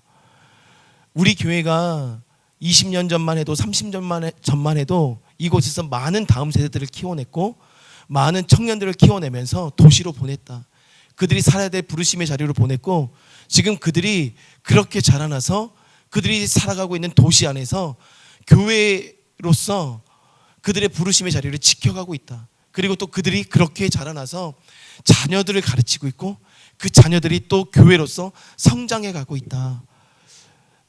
우리 교회가 20년 전만 해도 30년 전만 해도 이곳에서 많은 다음 세대들을 키워냈고 많은 청년들을 키워내면서 도시로 보냈다. 그들이 살아야 될 부르심의 자리로 보냈고 지금 그들이 그렇게 자라나서 그들이 살아가고 있는 도시 안에서 교회로서 그들의 부르심의 자리를 지켜가고 있다. 그리고 또 그들이 그렇게 자라나서 자녀들을 가르치고 있고 그 자녀들이 또 교회로서 성장해 가고 있다.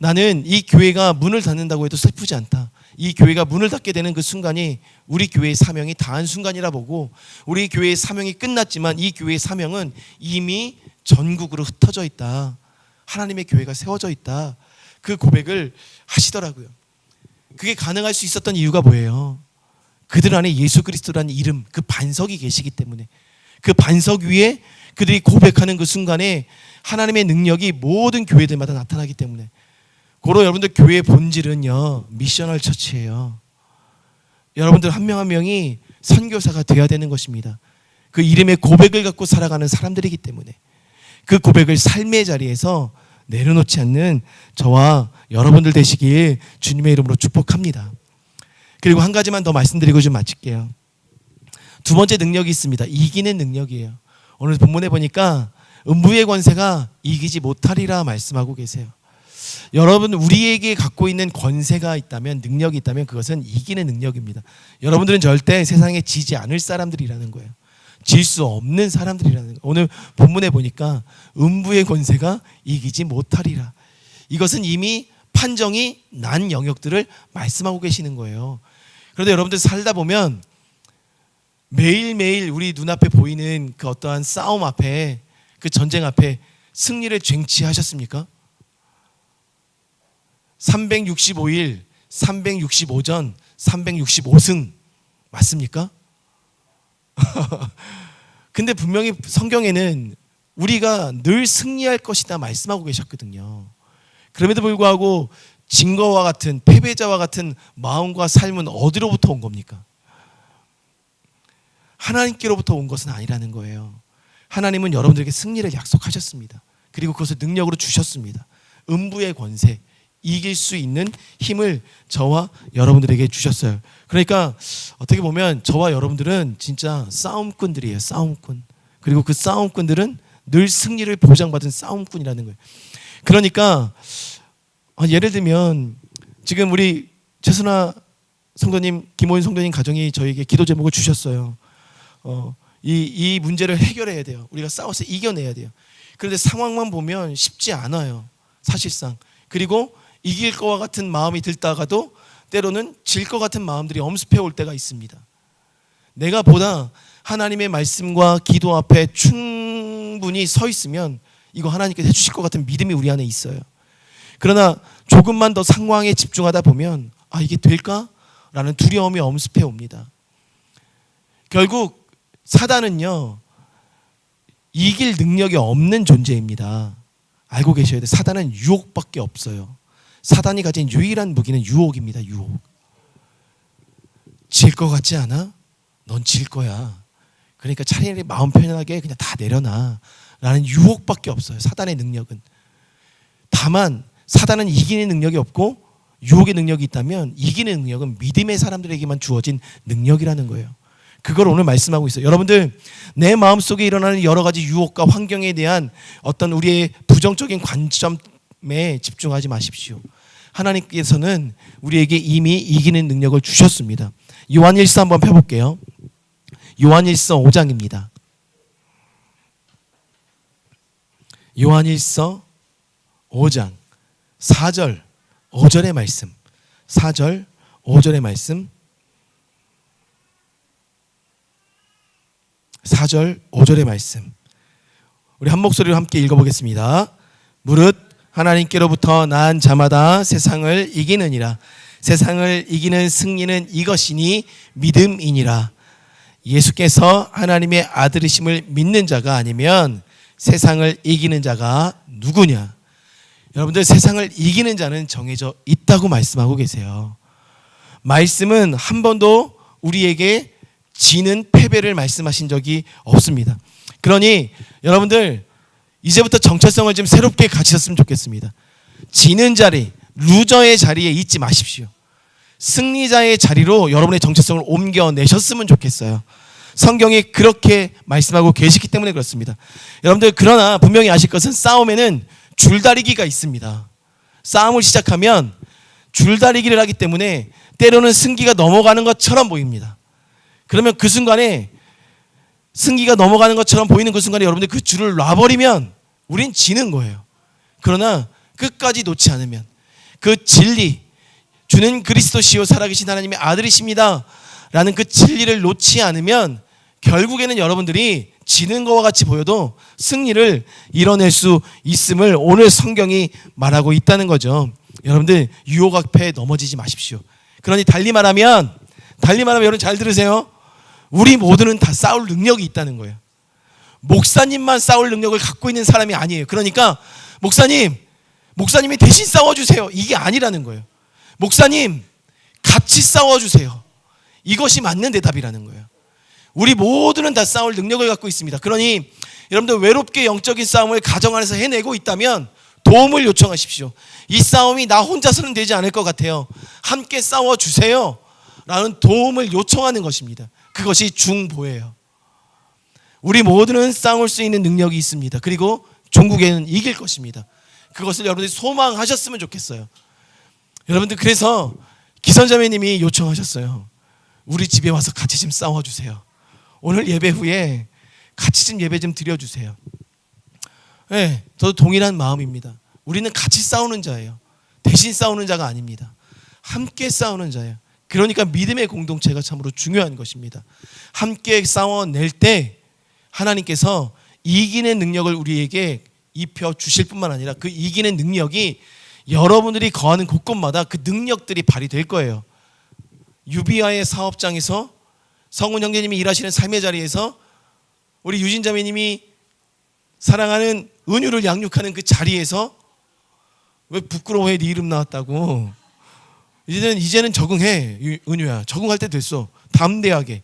나는 이 교회가 문을 닫는다고 해도 슬프지 않다. 이 교회가 문을 닫게 되는 그 순간이 우리 교회의 사명이 다한 순간이라 보고 우리 교회의 사명이 끝났지만 이 교회의 사명은 이미 전국으로 흩어져 있다. 하나님의 교회가 세워져 있다. 그 고백을 하시더라고요. 그게 가능할 수 있었던 이유가 뭐예요? 그들 안에 예수 그리스도라는 이름, 그 반석이 계시기 때문에 그 반석 위에 그들이 고백하는 그 순간에 하나님의 능력이 모든 교회들마다 나타나기 때문에 고로 여러분들 교회의 본질은요 미셔널 처치예요. 여러분들 한 명 한 명이 선교사가 되어야 되는 것입니다. 그 이름의 고백을 갖고 살아가는 사람들이기 때문에 그 고백을 삶의 자리에서 내려놓지 않는 저와 여러분들 되시길 주님의 이름으로 축복합니다. 그리고 한 가지만 더 말씀드리고 좀 마칠게요. 두 번째 능력이 있습니다. 이기는 능력이에요. 오늘 본문에 보니까 음부의 권세가 이기지 못하리라 말씀하고 계세요. 여러분 우리에게 갖고 있는 권세가 있다면 능력이 있다면 그것은 이기는 능력입니다. 여러분들은 절대 세상에 지지 않을 사람들이라는 거예요. 질 수 없는 사람들이라는 거예요. 오늘 본문에 보니까 음부의 권세가 이기지 못하리라. 이것은 이미 판정이 난 영역들을 말씀하고 계시는 거예요. 그런데 여러분들 살다 보면 매일매일 우리 눈앞에 보이는 그 어떠한 싸움 앞에 그 전쟁 앞에 승리를 쟁취하셨습니까? 365일, 365전, 365승 맞습니까? 근데 분명히 성경에는 우리가 늘 승리할 것이다 말씀하고 계셨거든요. 그럼에도 불구하고 진 거와 같은 패배자와 같은 마음과 삶은 어디로부터 온 겁니까? 하나님께로부터 온 것은 아니라는 거예요. 하나님은 여러분들에게 승리를 약속하셨습니다. 그리고 그것을 능력으로 주셨습니다. 음부의 권세, 이길 수 있는 힘을 저와 여러분들에게 주셨어요. 그러니까 어떻게 보면 저와 여러분들은 진짜 싸움꾼들이에요. 싸움꾼. 그리고 그 싸움꾼들은 늘 승리를 보장받은 싸움꾼이라는 거예요. 그러니까 예를 들면 지금 우리 최선아 성도님, 김호인 성도님 가정이 저에게 기도 제목을 주셨어요. 이 문제를 해결해야 돼요. 우리가 싸워서 이겨내야 돼요. 그런데 상황만 보면 쉽지 않아요, 사실상. 그리고 이길 것과 같은 마음이 들다가도 때로는 질 것 같은 마음들이 엄습해 올 때가 있습니다. 내가 보다 하나님의 말씀과 기도 앞에 충분히 서 있으면 이거 하나님께서 해주실 것 같은 믿음이 우리 안에 있어요. 그러나 조금만 더 상황에 집중하다 보면 이게 될까? 라는 두려움이 엄습해 옵니다. 결국 사단은요, 이길 능력이 없는 존재입니다. 알고 계셔야 돼요. 사단은 유혹밖에 없어요. 사단이 가진 유일한 무기는 유혹입니다. 유혹. 질 것 같지 않아? 넌 질 거야. 그러니까 차라리 마음 편안하게 그냥 다 내려놔 라는 유혹밖에 없어요, 사단의 능력은. 다만 사단은 이기는 능력이 없고 유혹의 능력이 있다면 이기는 능력은 믿음의 사람들에게만 주어진 능력이라는 거예요. 그걸 오늘 말씀하고 있어요. 여러분들, 내 마음속에 일어나는 여러 가지 유혹과 환경에 대한 어떤 우리의 부정적인 관점에 집중하지 마십시오. 하나님께서는 우리에게 이미 이기는 능력을 주셨습니다. 요한일서 한번 펴볼게요. 요한일서 5장입니다. 요한일서 5장 4절 5절의 말씀. 4절 5절의 말씀. 4절 5절의 말씀. 우리 한 목소리로 함께 읽어보겠습니다. 무릇 하나님께로부터 난 자마다 세상을 이기느니라. 세상을 이기는 승리는 이것이니 믿음이니라. 예수께서 하나님의 아들이심을 믿는 자가 아니면 세상을 이기는 자가 누구냐? 여러분들, 세상을 이기는 자는 정해져 있다고 말씀하고 계세요. 말씀은 한 번도 우리에게 지는 패배를 말씀하신 적이 없습니다. 그러니 여러분들, 이제부터 정체성을 좀 새롭게 가지셨으면 좋겠습니다. 지는 자리, 루저의 자리에 있지 마십시오. 승리자의 자리로 여러분의 정체성을 옮겨내셨으면 좋겠어요. 성경이 그렇게 말씀하고 계시기 때문에 그렇습니다. 여러분들, 그러나 분명히 아실 것은 싸움에는 줄다리기가 있습니다. 싸움을 시작하면 줄다리기를 하기 때문에 때로는 승기가 넘어가는 것처럼 보입니다. 그러면 그 순간에 승기가 넘어가는 것처럼 보이는 그 순간에 여러분들 그 줄을 놔버리면 우린 지는 거예요. 그러나 끝까지 놓지 않으면, 그 진리, 주는 그리스도시요 살아계신 하나님의 아들이십니다 라는 그 진리를 놓지 않으면 결국에는 여러분들이 지는 것과 같이 보여도 승리를 이뤄낼 수 있음을 오늘 성경이 말하고 있다는 거죠. 여러분들, 유혹 앞에 넘어지지 마십시오. 그러니 달리 말하면 여러분 잘 들으세요. 우리 모두는 다 싸울 능력이 있다는 거예요. 목사님만 싸울 능력을 갖고 있는 사람이 아니에요. 그러니까 목사님이 대신 싸워주세요, 이게 아니라는 거예요. 목사님, 같이 싸워주세요, 이것이 맞는 대답이라는 거예요. 우리 모두는 다 싸울 능력을 갖고 있습니다. 그러니 여러분들, 외롭게 영적인 싸움을 가정 안에서 해내고 있다면 도움을 요청하십시오. 이 싸움이 나 혼자서는 되지 않을 것 같아요, 함께 싸워주세요 라는 도움을 요청하는 것입니다. 그것이 중보예요. 우리 모두는 싸울 수 있는 능력이 있습니다. 그리고 종국에는 이길 것입니다. 그것을 여러분들이 소망하셨으면 좋겠어요. 여러분들, 그래서 기선자매님이 요청하셨어요. 우리 집에 와서 같이 좀 싸워주세요. 오늘 예배 후에 같이 좀 예배 좀 드려주세요. 네, 저도 동일한 마음입니다. 우리는 같이 싸우는 자예요. 대신 싸우는 자가 아닙니다. 함께 싸우는 자예요. 그러니까 믿음의 공동체가 참으로 중요한 것입니다. 함께 싸워낼 때 하나님께서 이기는 능력을 우리에게 입혀 주실 뿐만 아니라 그 이기는 능력이 여러분들이 거하는 곳곳마다 그 능력들이 발휘될 거예요. 유비아의 사업장에서, 성훈 형제님이 일하시는 삶의 자리에서, 우리 유진 자매님이 사랑하는 은유를 양육하는 그 자리에서, 왜 부끄러워해, 네 이름 나왔다고. 이제는 적응해, 은유야. 적응할 때 됐어. 담대하게.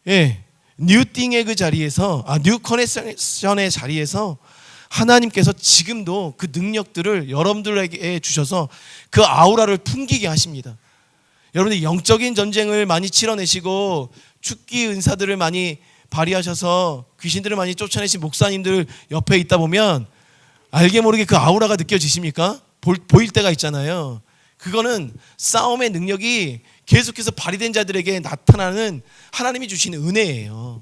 예, 뉴띵의 그 자리에서, 뉴 커넥션의 자리에서 하나님께서 지금도 그 능력들을 여러분들에게 주셔서 그 아우라를 풍기게 하십니다. 여러분들, 영적인 전쟁을 많이 치러내시고 축기 은사들을 많이 발휘하셔서 귀신들을 많이 쫓아내신 목사님들 옆에 있다 보면 알게 모르게 그 아우라가 느껴지십니까? 보일 때가 있잖아요. 그거는 싸움의 능력이 계속해서 발휘된 자들에게 나타나는 하나님이 주시는 은혜예요.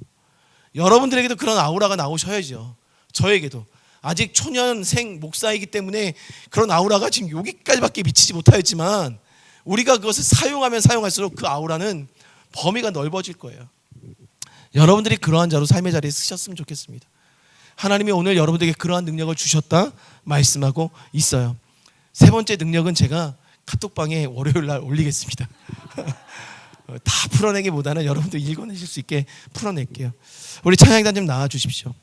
여러분들에게도 그런 아우라가 나오셔야죠. 저에게도 아직 초년생 목사이기 때문에 그런 아우라가 지금 여기까지밖에 미치지 못하였지만 우리가 그것을 사용하면 사용할수록 그 아우라는 범위가 넓어질 거예요. 여러분들이 그러한 자로 삶의 자리에 쓰셨으면 좋겠습니다. 하나님이 오늘 여러분들에게 그러한 능력을 주셨다 말씀하고 있어요. 세 번째 능력은 제가 카톡방에 월요일 날 올리겠습니다. 다 풀어내기보다는 여러분들 읽어내실 수 있게 풀어낼게요. 우리 찬양단 좀 나와 주십시오.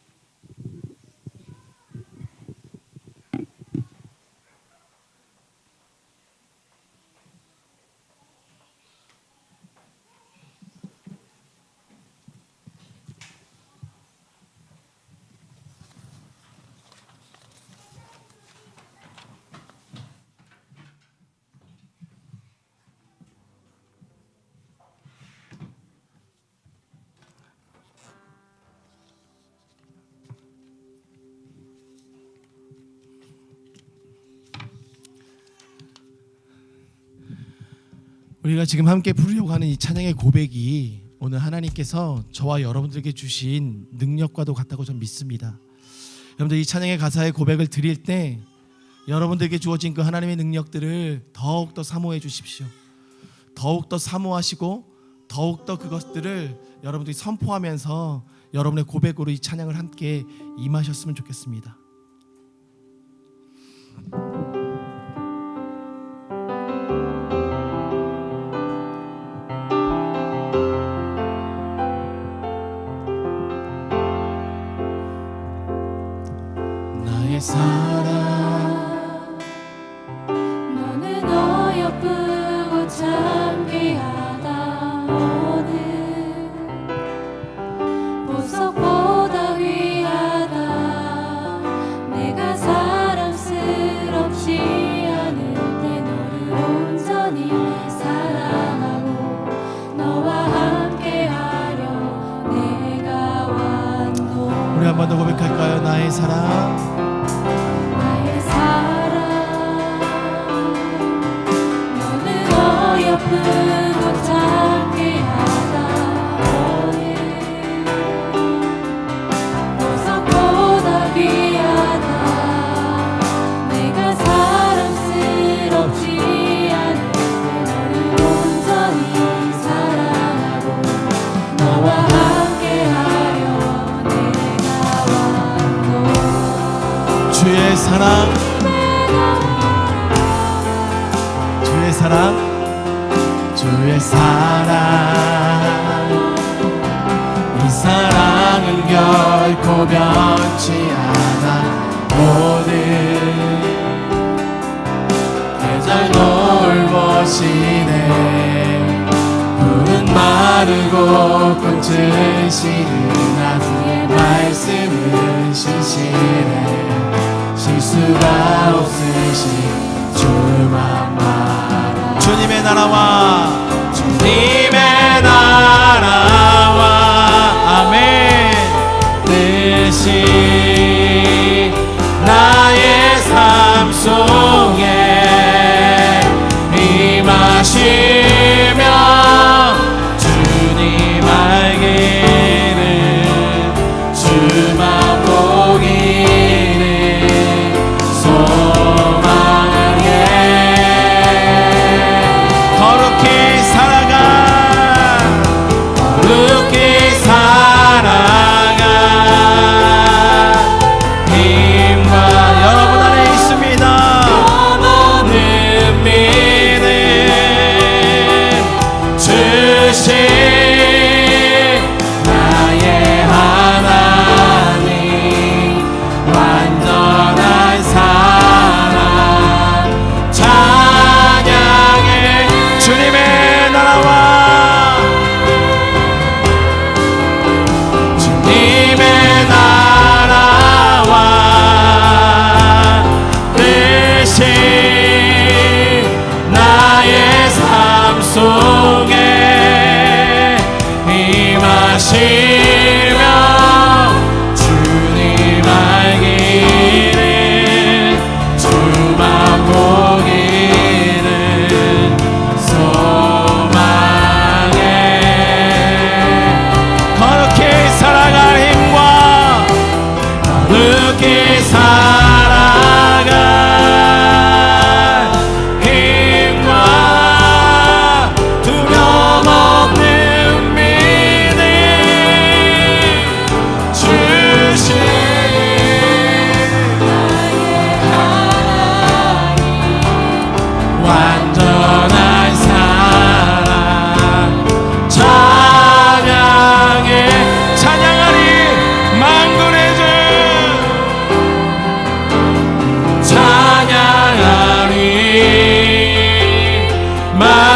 우리가 지금 함께 부르려고 하는 이 찬양의 고백이 오늘 하나님께서 저와 여러분들에게 주신 능력과도 같다고 저는 믿습니다. 여러분들 이 찬양의 가사의 고백을 드릴 때 여러분들에게 주어진 그 하나님의 능력들을 더욱더 사모해 주십시오. 더욱더 사모하시고 더욱더 그것들을 여러분들이 선포하면서 여러분의 고백으로 이 찬양을 함께 임하셨으면 좋겠습니다. 나의 사랑 너는 어여쁘고 참 귀하다. 너는 보석보다 귀하다. 내가 사랑스럽지 않을 때 너를 온전히 사랑하고 너와 함께하려 내가 왔노. 우리 한 번 더 고백할까요? 나의 사랑 어여쁘고 참 귀하다. 너는 보석보다 귀하다. 내가 사랑스럽지 않을 때 너를 온전히 사랑하고 너와 함께하려 내가 왔노. 주의 사랑 주의 사랑 주의 사랑 이 사랑은 결코 변치 않아. 모든 계절 돌보시네. 푸른 마르고 꽃은 시드나 주의 말씀은 신실해. 실수가 없으신 주만 말아. 주님의 나라와 주님의 나라와 아멘 뜻이 나의 삶 속에 임하시며 주님 알기를 주만 보기를 소망하게 거룩히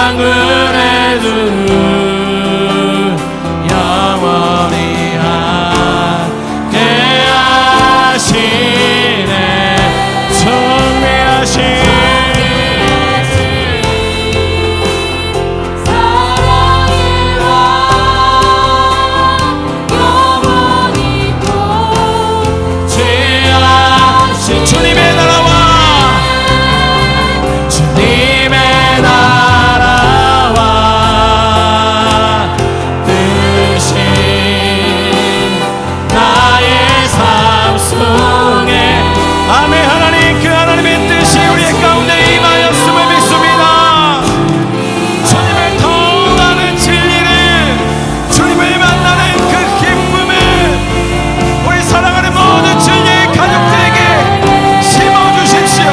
장군의 주 영원히 함께하시네. 정리하신 주님의 나라와 주님의 나라와 뜻이 나의 삶 속에 아멘. 하나님, 그 하나님의 뜻이 우리의 가운데 임하였음을 믿습니다. 주님을 더 많은 진리를, 주님을 만나는 그 기쁨을 우리 사랑하는 모든 진리의 가족들에게 심어주십시오.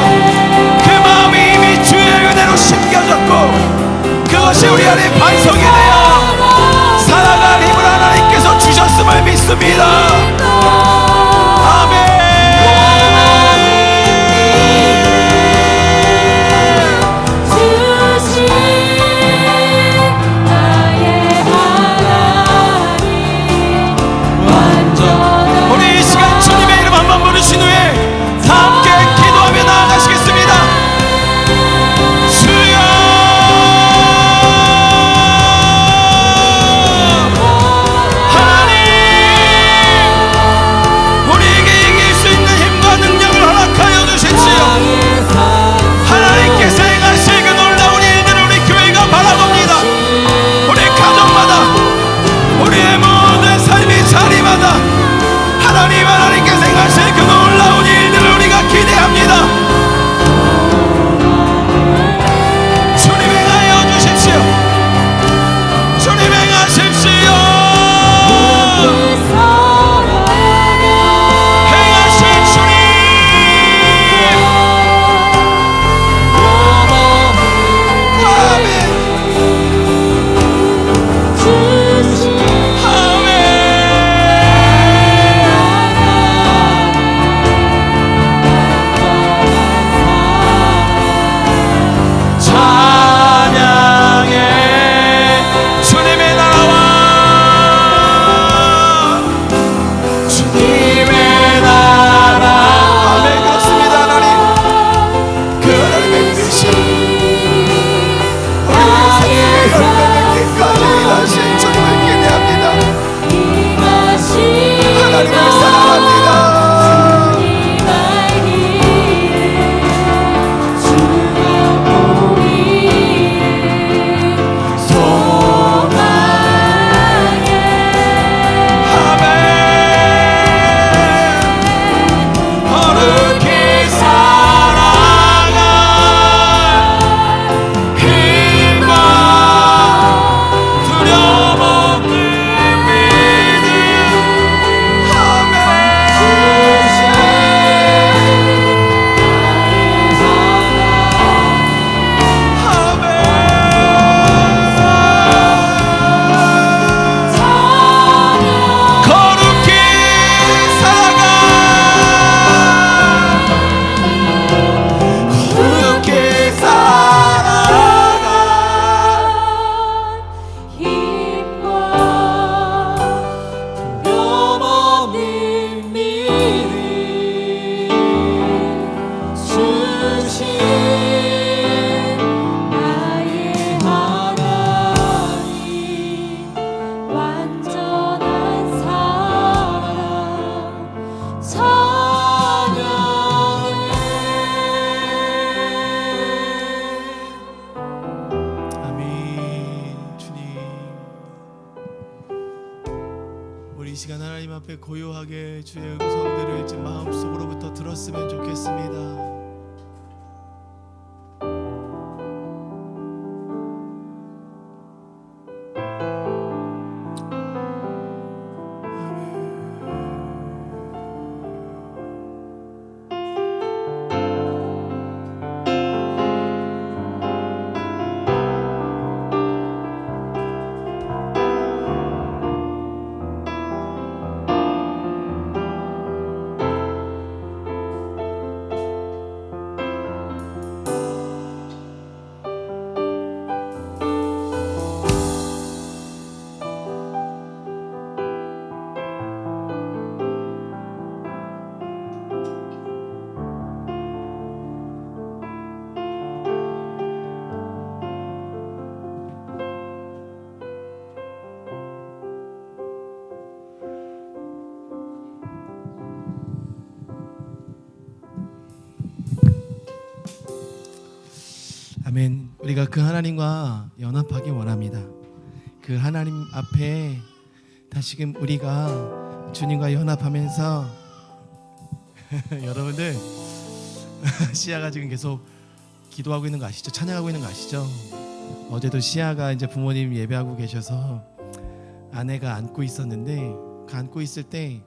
그 마음이 이미 주의 은혜로 심겨졌고 그것이 우리 안에 반석이 되어 살아갈 힘을 하나님께서 주셨음을 믿습니다. 아멘. 우리 이 시간 주님의 이름 한번 부르신 후에 다 함께 기도하며 나아가시겠습니다. 주여 하나님, 우리에게 이길 수 있는 힘과 능력을 허락하여 주십시오. 하나님께서 행하실 그 놀라운 일들을 우리 교회가 바라봅니다. 우리 가정마다, 우리의 모든 삶의 자리마다 하나님께서 행하실 그 놀라운 일들을 우리가 기대합니다. 주님 행하여 주십시오. 주님 행하십시오. 행하신 주님, 아멘. 찬양해 주님의 나라와 주님의 나라. 아멘. 그렇습니다. 하나님, 그 하나님의 뜻이 우리의 삶의 열매맺기까지 일하신 주님을 기대합니다. 하나님을 사랑합니다. 거룩히 살아가 힘과 두려움 없는 믿음. 아멘. 거룩히 살아가 거룩히 살아가 힘과 두려움 없는 믿음 주신 나의 하나님 완전한 사랑 찬양해. 아멘. 주님, 우리 이 시간 하나님 앞에 고요하게 주의 음성들을 지금 마음속으로부터 들었으면 좋겠습니다. 아멘. 우리가 그 하나님과 연합하기 원합니다. 그 하나님 앞에 다시금 우리가 주님과 연합하면서 여러분들 시아가 지금 계속 기도하고 있는 거 아시죠? 찬양하고 있는 거 아시죠? 어제도 시아가 이제 부모님 예배하고 계셔서 아내가 안고 있었는데 그 안고 있을 때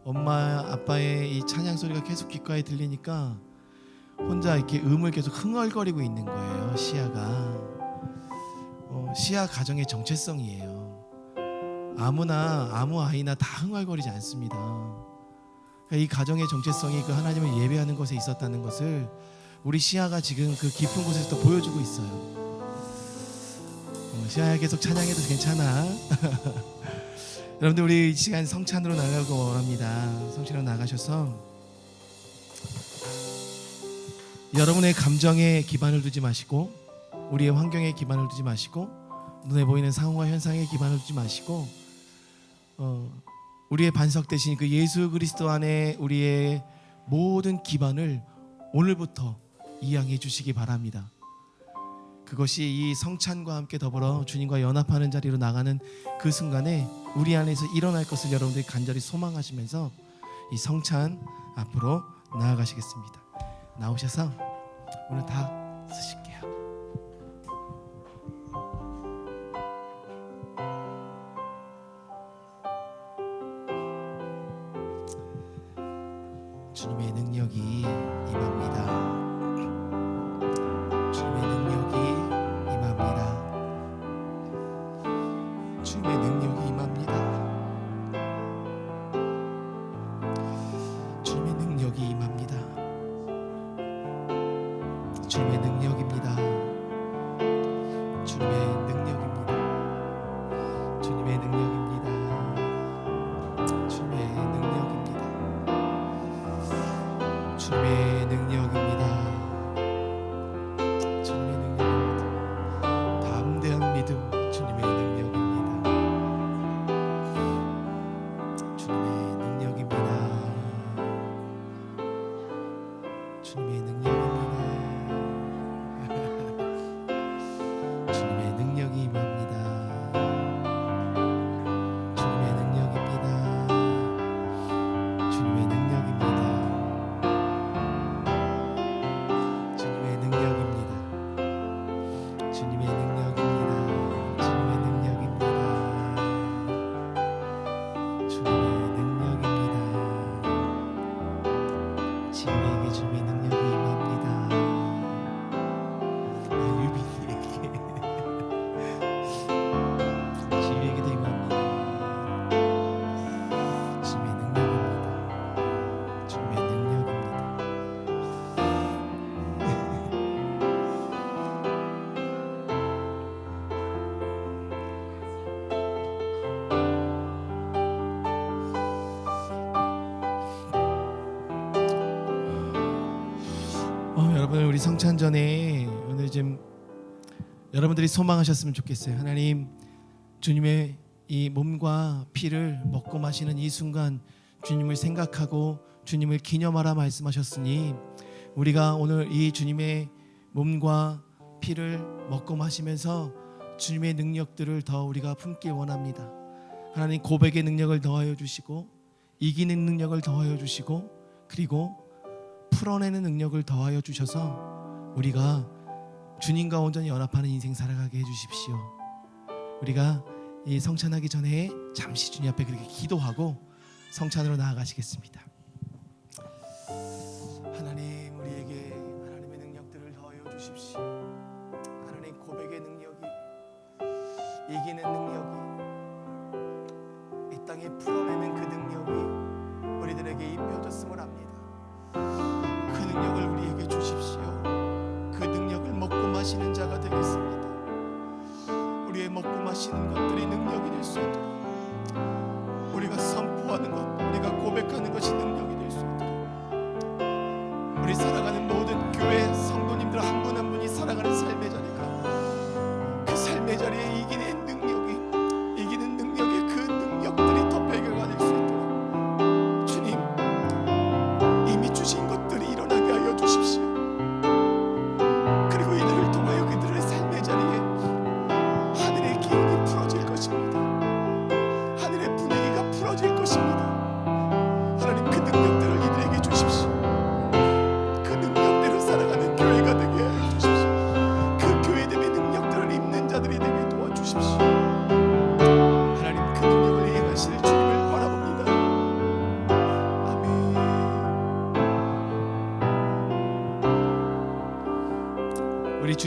엄마 아빠의 이 찬양 소리가 계속 귓가에 들리니까 혼자 이렇게 음을 계속 흥얼거리고 있는 거예요. 시아가 시아 가정의 정체성이에요. 아무나 아무 아이나 다 흥얼거리지 않습니다. 그러니까 이 가정의 정체성이 그 하나님을 예배하는 것에 있었다는 것을 우리 시아가 지금 그 깊은 곳에서 또 보여주고 있어요. 시아야 계속 찬양해도 괜찮아. 여러분들 우리 이 시간 성찬으로 나가고 원합니다. 성찬으로 나가셔서 여러분의 감정에 기반을 두지 마시고 우리의 환경에 기반을 두지 마시고 눈에 보이는 상황과 현상에 기반을 두지 마시고 우리의 반석 대신 그 예수 그리스도 안에 우리의 모든 기반을 오늘부터 이양해 주시기 바랍니다. 그것이 이 성찬과 함께 더불어 주님과 연합하는 자리로 나가는 그 순간에 우리 안에서 일어날 것을 여러분들이 간절히 소망하시면서 이 성찬 앞으로 나아가시겠습니다. 나오셔서 오늘 다 쓰실게요. 주님의 능력이 임합니다. 주님의 능력이 임합니다. 주님의 능력이 임합니다. 주님의 능력이 임합니다. 주님의 능력입니다. 주님의 능력입니다. 주님의 능력입니다. 주님의 능력입니다. 주님의 능력입니다. 주님의 능력입니다. 담대한 믿음, 주님의 능력입니다. 주님의 능력입니다. 주님의 능력입니다. 주님의 능력이 임합니다. 주님의 능력입니다. 주님의 능력입니다. 주님의 능력입니다. 주님의 능력입니다. 주님의 능력입니다. 주님의 능력입니다. 지금에게 주님의 능력이 임합니다. 유빈이에게 지금에게도 임합니다. 주님의 능력입니다. 주님의 능력입니다. 여러분 우리 성찬 전에 오늘 좀 여러분들이 소망하셨으면 좋겠어요. 하나님 주님의 이 몸과 피를 먹고 마시는 이 순간 주님을 생각하고 주님을 기념하라 말씀하셨으니 우리가 오늘 이 주님의 몸과 피를 먹고 마시면서 주님의 능력들을 더 우리가 품길 원합니다. 하나님 고백의 능력을 더하여 주시고 이기는 능력을 더하여 주시고 그리고 풀어내는 능력을 더하여 주셔서 우리가 주님과 온전히 연합하는 인생 살아가게 해주십시오. 우리가 이 성찬하기 전에 잠시 주님 앞에 그렇게 기도하고 성찬으로 나아가시겠습니다. 하나님 우리에게 하나님의 능력들을 더하여 주십시오. 하나님 고백의 능력이 이기는 능력이 이 땅에 풀어내는 그 능력이 우리들에게 입혀졌음을 압니다. 그 능력을 우리에게 주십시오. 그 능력을 먹고 마시는 자가 되겠습니다. 우리의 먹고 마시는 것들이 능력이 될 수 있도록 우리가 선포하는 것, 우리가 고백하는 것이 능력이 될 수 있도록 우리 살아가는 모든 교회 성도님들 한 분 한 분이 살아가는 삶의 자리가 그 삶의 자리에 이기는 능력이 이기는 능력의 그 능력들이 더 배경화 될 수 있도록 주님 이미 주신 것들이 일어나게 하여 주십시오. 그리고 이들을 통하여 그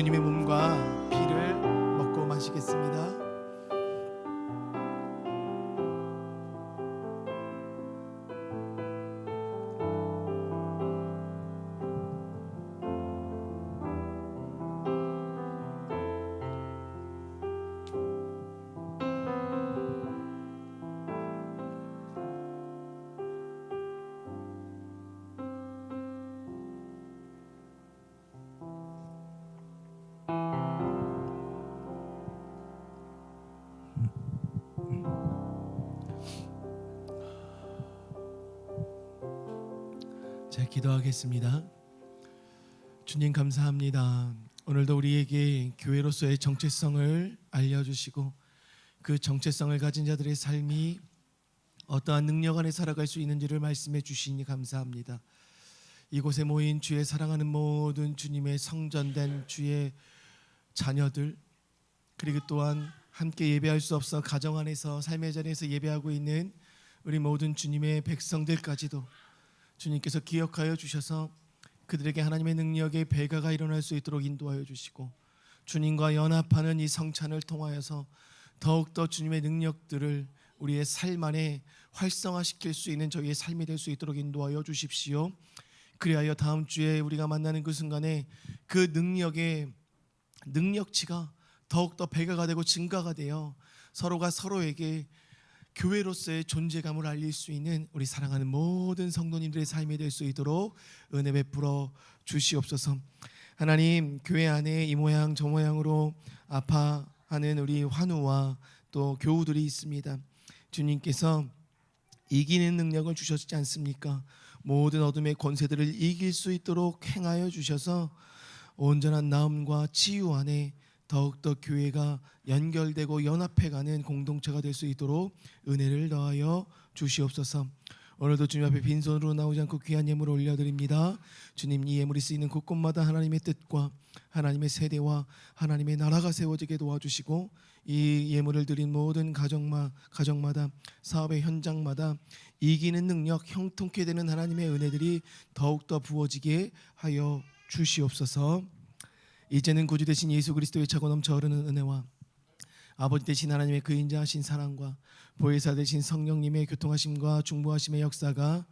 주님의 몸과 피를 먹고 마시겠습니다. 자, 기도하겠습니다. 주님 감사합니다. 오늘도 우리에게 교회로서의 정체성을 알려주시고 그 정체성을 가진 자들의 삶이 어떠한 능력 안에 살아갈 수 있는지를 말씀해 주시니 감사합니다. 이곳에 모인 주의 사랑하는 모든 주님의 성전된 주의 자녀들, 그리고 또한 함께 예배할 수 없어 가정 안에서 삶의 자리에서 예배하고 있는 우리 모든 주님의 백성들까지도 주님께서 기억하여 주셔서 그들에게 하나님의 능력의 배가가 일어날 수 있도록 인도하여 주시고 주님과 연합하는 이 성찬을 통하여서 더욱더 주님의 능력들을 우리의 삶 안에 활성화시킬 수 있는 저희의 삶이 될 수 있도록 인도하여 주십시오. 그리하여 다음 주에 우리가 만나는 그 순간에 그 능력의 능력치가 더욱더 배가가 되고 증가가 되어 서로가 서로에게 교회로서의 존재감을 알릴 수 있는 우리 사랑하는 모든 성도님들의 삶이 될 수 있도록 은혜 베풀어 주시옵소서. 하나님, 교회 안에 이 모양 저 모양으로 아파하는 우리 환우와 또 교우들이 있습니다. 주님께서 이기는 능력을 주셨지 않습니까? 모든 어둠의 권세들을 이길 수 있도록 행하여 주셔서 온전한 나음과 치유 안에 더욱더 교회가 연결되고 연합해가는 공동체가 될 수 있도록 은혜를 더하여 주시옵소서. 오늘도 주님 앞에 빈손으로 나오지 않고 귀한 예물을 올려드립니다. 주님, 이 예물이 쓰이는 곳곳마다 하나님의 뜻과 하나님의 세대와 하나님의 나라가 세워지게 도와주시고 이 예물을 드린 모든 가정마다 사업의 현장마다 이기는 능력, 형통케 되는 하나님의 은혜들이 더욱더 부어지게 하여 주시옵소서. 이제는 구주 되신 예수 그리스도의 차고 넘쳐 흐르는 은혜와 아버지 되신 하나님의 그 인자하신 사랑과 보혜사 되신 성령님의 교통하심과 중보하심의 역사가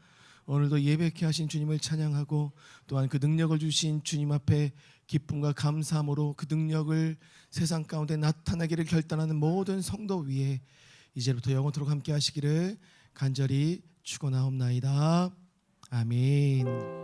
오늘도 예배케 하신 주님을 찬양하고 또한 그 능력을 주신 주님 앞에 기쁨과 감사함으로 그 능력을 세상 가운데 나타나기를 결단하는 모든 성도 위에 이제부터 영원토록 함께 하시기를 간절히 축원하옵나이다. 아멘.